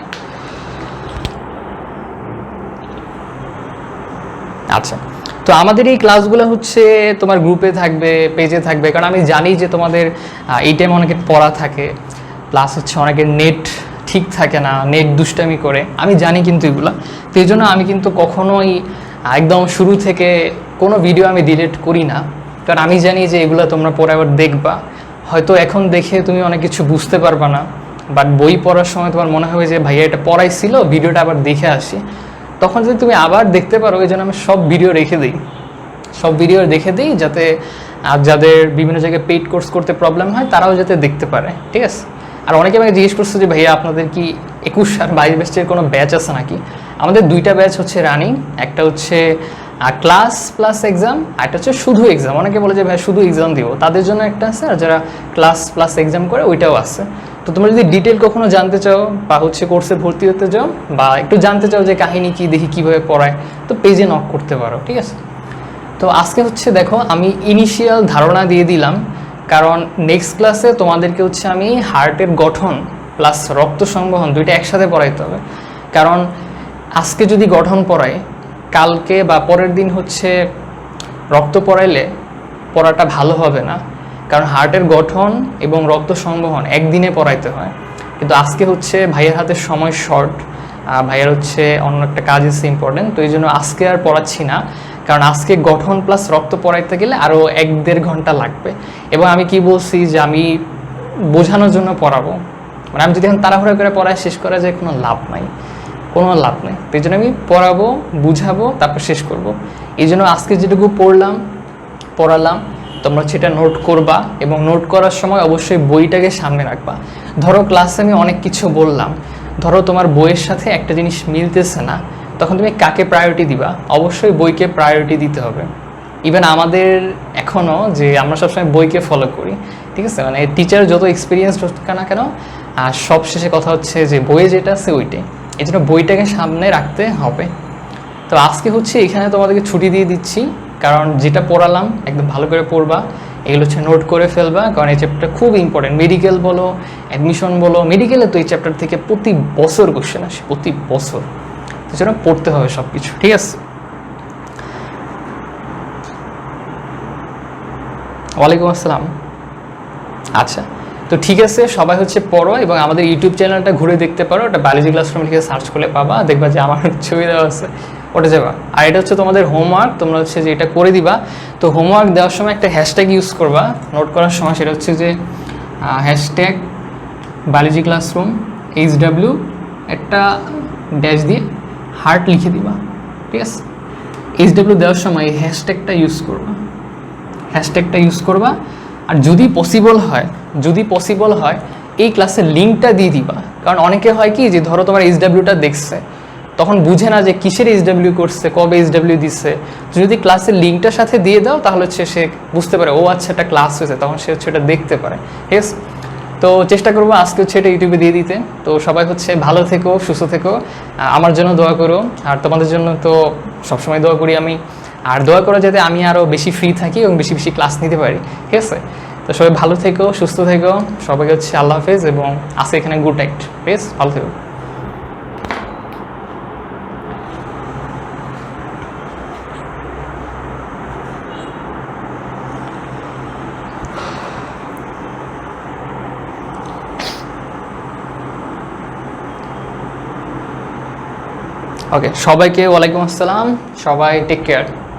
[SPEAKER 1] আচ্ছা, তো আমাদের এই ক্লাসগুলো হচ্ছে তোমার গ্রুপে থাকবে, পেজে থাকবে, কারণ আমি জানি যে তোমাদের এই টাইম অনেকের পড়া থাকে, প্লাস হচ্ছে অনেকের নেট ঠিক থাকে না, নেট দুষ্টামি করে, আমি জানি কিন্তু এগুলো। তো এই জন্য আমি কিন্তু কখনোই একদম শুরু থেকে কোনো ভিডিও আমি ডিলিট করি না, কারণ আমি জানি যে এগুলো তোমরা পরে আবার দেখবা, হয়তো এখন দেখে তুমি অনেক কিছু বুঝতে পারবা না, বাট বই পড়ার সময় তোমার মনে হবে যে ভাইয়া এটা পড়াইছিল, ভিডিওটা আবার দেখে আসি, তখন যদি তুমি আবার দেখতে পারো, এই জন্য আমি সব ভিডিও রেখে দিই, সব ভিডিও দেখে দিই, যাতে যাদের বিভিন্ন জায়গায় পেইড কোর্স করতে প্রবলেম হয় তারাও যাতে দেখতে পারে, ঠিক আছে। আর অনেকে আমাকে জিজ্ঞেস করছে যে ভাইয়া আপনাদের কি 21 আর 22 ব্যাচের কোনো ব্যাচ আছে নাকি? আমাদের দুইটা ব্যাচ হচ্ছে রানিং, একটা হচ্ছে ক্লাস প্লাস এক্সাম, আর একটা হচ্ছে শুধু এক্সাম। অনেকে বলে যে ভাই শুধু এক্সাম দিব, তাদের জন্য একটা আছে, আর যারা ক্লাস প্লাস এক্সাম করে ওইটাও আছে। তো তোমরা যদি ডিটেল কখনো জানতে চাও বা হচ্ছে কোর্সে ভর্তি হতে চাও বা একটু জানতে চাও যে কাহিনী কি, দেখি কীভাবে পড়ায়, তো পেজে নক করতে পারো, ঠিক আছে। তো আজকে হচ্ছে দেখো আমি ইনিশিয়াল ধারণা দিয়ে দিলাম, কারণ নেক্সট ক্লাসে তোমাদেরকে হচ্ছে আমি হার্টের গঠন প্লাস রক্ত সংবহন দুইটা একসাথে পড়াইতে হবে। কারণ আজকে যদি গঠন পড়াই, কালকে বা পরের দিন হচ্ছে রক্ত পড়াইলে পড়াটা ভালো হবে না, কারণ হার্টের গঠন এবং রক্ত সংবহন একদিনে পড়াইতে হয়। কিন্তু আজকে হচ্ছে ভাইয়ের হাতে সময় শর্ট, ভাইয়ের হচ্ছে অন্য একটা কাজ আছে ইম্পর্টেন্ট, তো এই জন্য আজকে আর পড়াচ্ছি না। কারণ আজকে গঠন প্লাস রক্ত পড়াইতে গেলে আরও 1-1.5 ঘন্টা লাগবে। এবং আমি কি বলছি যে আমি বোঝানোর জন্য পড়াবো, মানে আমি যদি এখন তাড়াহুড়া করে পড়ায় শেষ করা যায়, কোনো লাভ নাই, কোনো লাভ নেই। তো এই জন্য আমি পড়াবো, বুঝাবো, তারপর শেষ করব। এই জন্য আজকে যেটুকু পড়ালাম তোমরা সেটা নোট করবা, এবং নোট করার সময় অবশ্যই বইটাকে সামনে রাখবা। ধরো ক্লাসে আমি অনেক কিছু বললাম, ধরো তোমার বইয়ের সাথে একটা জিনিস মিলতেছে না, তখন তুমি কাকে প্রায়োরিটি দিবা? অবশ্যই বইকে প্রায়োরিটি দিতে হবে। ইভেন আমাদের এখনও যে আমরা সবসময় বইকে ফলো করি, ঠিক আছে, মানে টিচার যত এক্সপিরিয়েন্স হোক না কেন, আর সব শেষে কথা হচ্ছে যে বইয়ে যেটা আছে ওইটাই, এই জন্য বইটাকে সামনে রাখতে হবে। তো আজকে হচ্ছে এখানে তোমাদেরকে ছুটি দিয়ে দিচ্ছি, কারণ যেটা পড়ালাম একদম ভালো করে পড়বা, এগুলো হচ্ছে নোট করে ফেলবা, কারণ এই চ্যাপ্টারটা খুব ইম্পর্টেন্ট। মেডিকেল বলো, অ্যাডমিশন বলো, মেডিকেলে তো এই চ্যাপ্টার থেকে প্রতি বছর কোশ্চেন আসে, প্রতি বছর, তো সেটা পড়তে হবে সব কিছু, ঠিক আছে। ওয়ালাইকুম আসসালাম। আচ্ছা, তো ঠিক আছে, সবাই হচ্ছে পড়ো, এবং আমাদের ইউটিউব চ্যানেলটা ঘুরে দেখতে পারো, ওটা বায়োলজি ক্লাসরুম লিখে সার্চ করলে পাবা, দেখবা যে আমার ছবি দেওয়া আছে, ওটা যাবা। আর এটা হচ্ছে তোমাদের হোমওয়ার্ক, তোমরা হচ্ছে যে এটা করে দিবা। তো হোমওয়ার্ক দেওয়ার সময় একটা হ্যাশট্যাগ ইউজ করবা নোট করার সময়, সেটা হচ্ছে যে হ্যাশট্যাগ বায়োলজি ক্লাসরুম HW একটা ড্যাশ দিয়ে হার্ট লিখে দিবা, ঠিক আছে। HW দেওয়ার সময় এই হ্যাশট্যাগটা ইউজ করবা, আর যদি পসিবল হয় এই ক্লাসের লিঙ্কটা দিয়ে দিবা। কারণ অনেকে হয় কি যে ধরো তোমার HWটা দেখছে, তখন বুঝে না যে কিসের HW করছে, কবে HW দিচ্ছে। যদি ক্লাসের লিঙ্কটার সাথে দিয়ে দাও, তাহলে হচ্ছে সে বুঝতে পারে ও আচ্ছা একটা ক্লাস হয়েছে, তখন সে হচ্ছে এটা দেখতে পারে, ঠিক আছে। তো চেষ্টা করবো আজকে হচ্ছে এটা ইউটিউবে দিয়ে দিতে। তো সবাই হচ্ছে ভালো থেকো, সুস্থ থেকো, আমার জন্য দোয়া করো, আর তোমাদের জন্য তো সবসময় দোয়া করি আমি, আর দোয়া করো যাতে আমি আরও বেশি ফ্রি থাকি এবং বেশি বেশি ক্লাস নিতে পারি, ঠিক আছে। তো সবাই ভালো থেকো, সুস্থ থেকো, সবাইকে হচ্ছে আল্লাহ হাফেজ, এবং আজকে এখানে গুড নাইট, ঠিক আছে, ভালো থেকো। ওকে, সবাইকে ওয়ালাইকুম আসসালাম, সবাই টেক কেয়ার।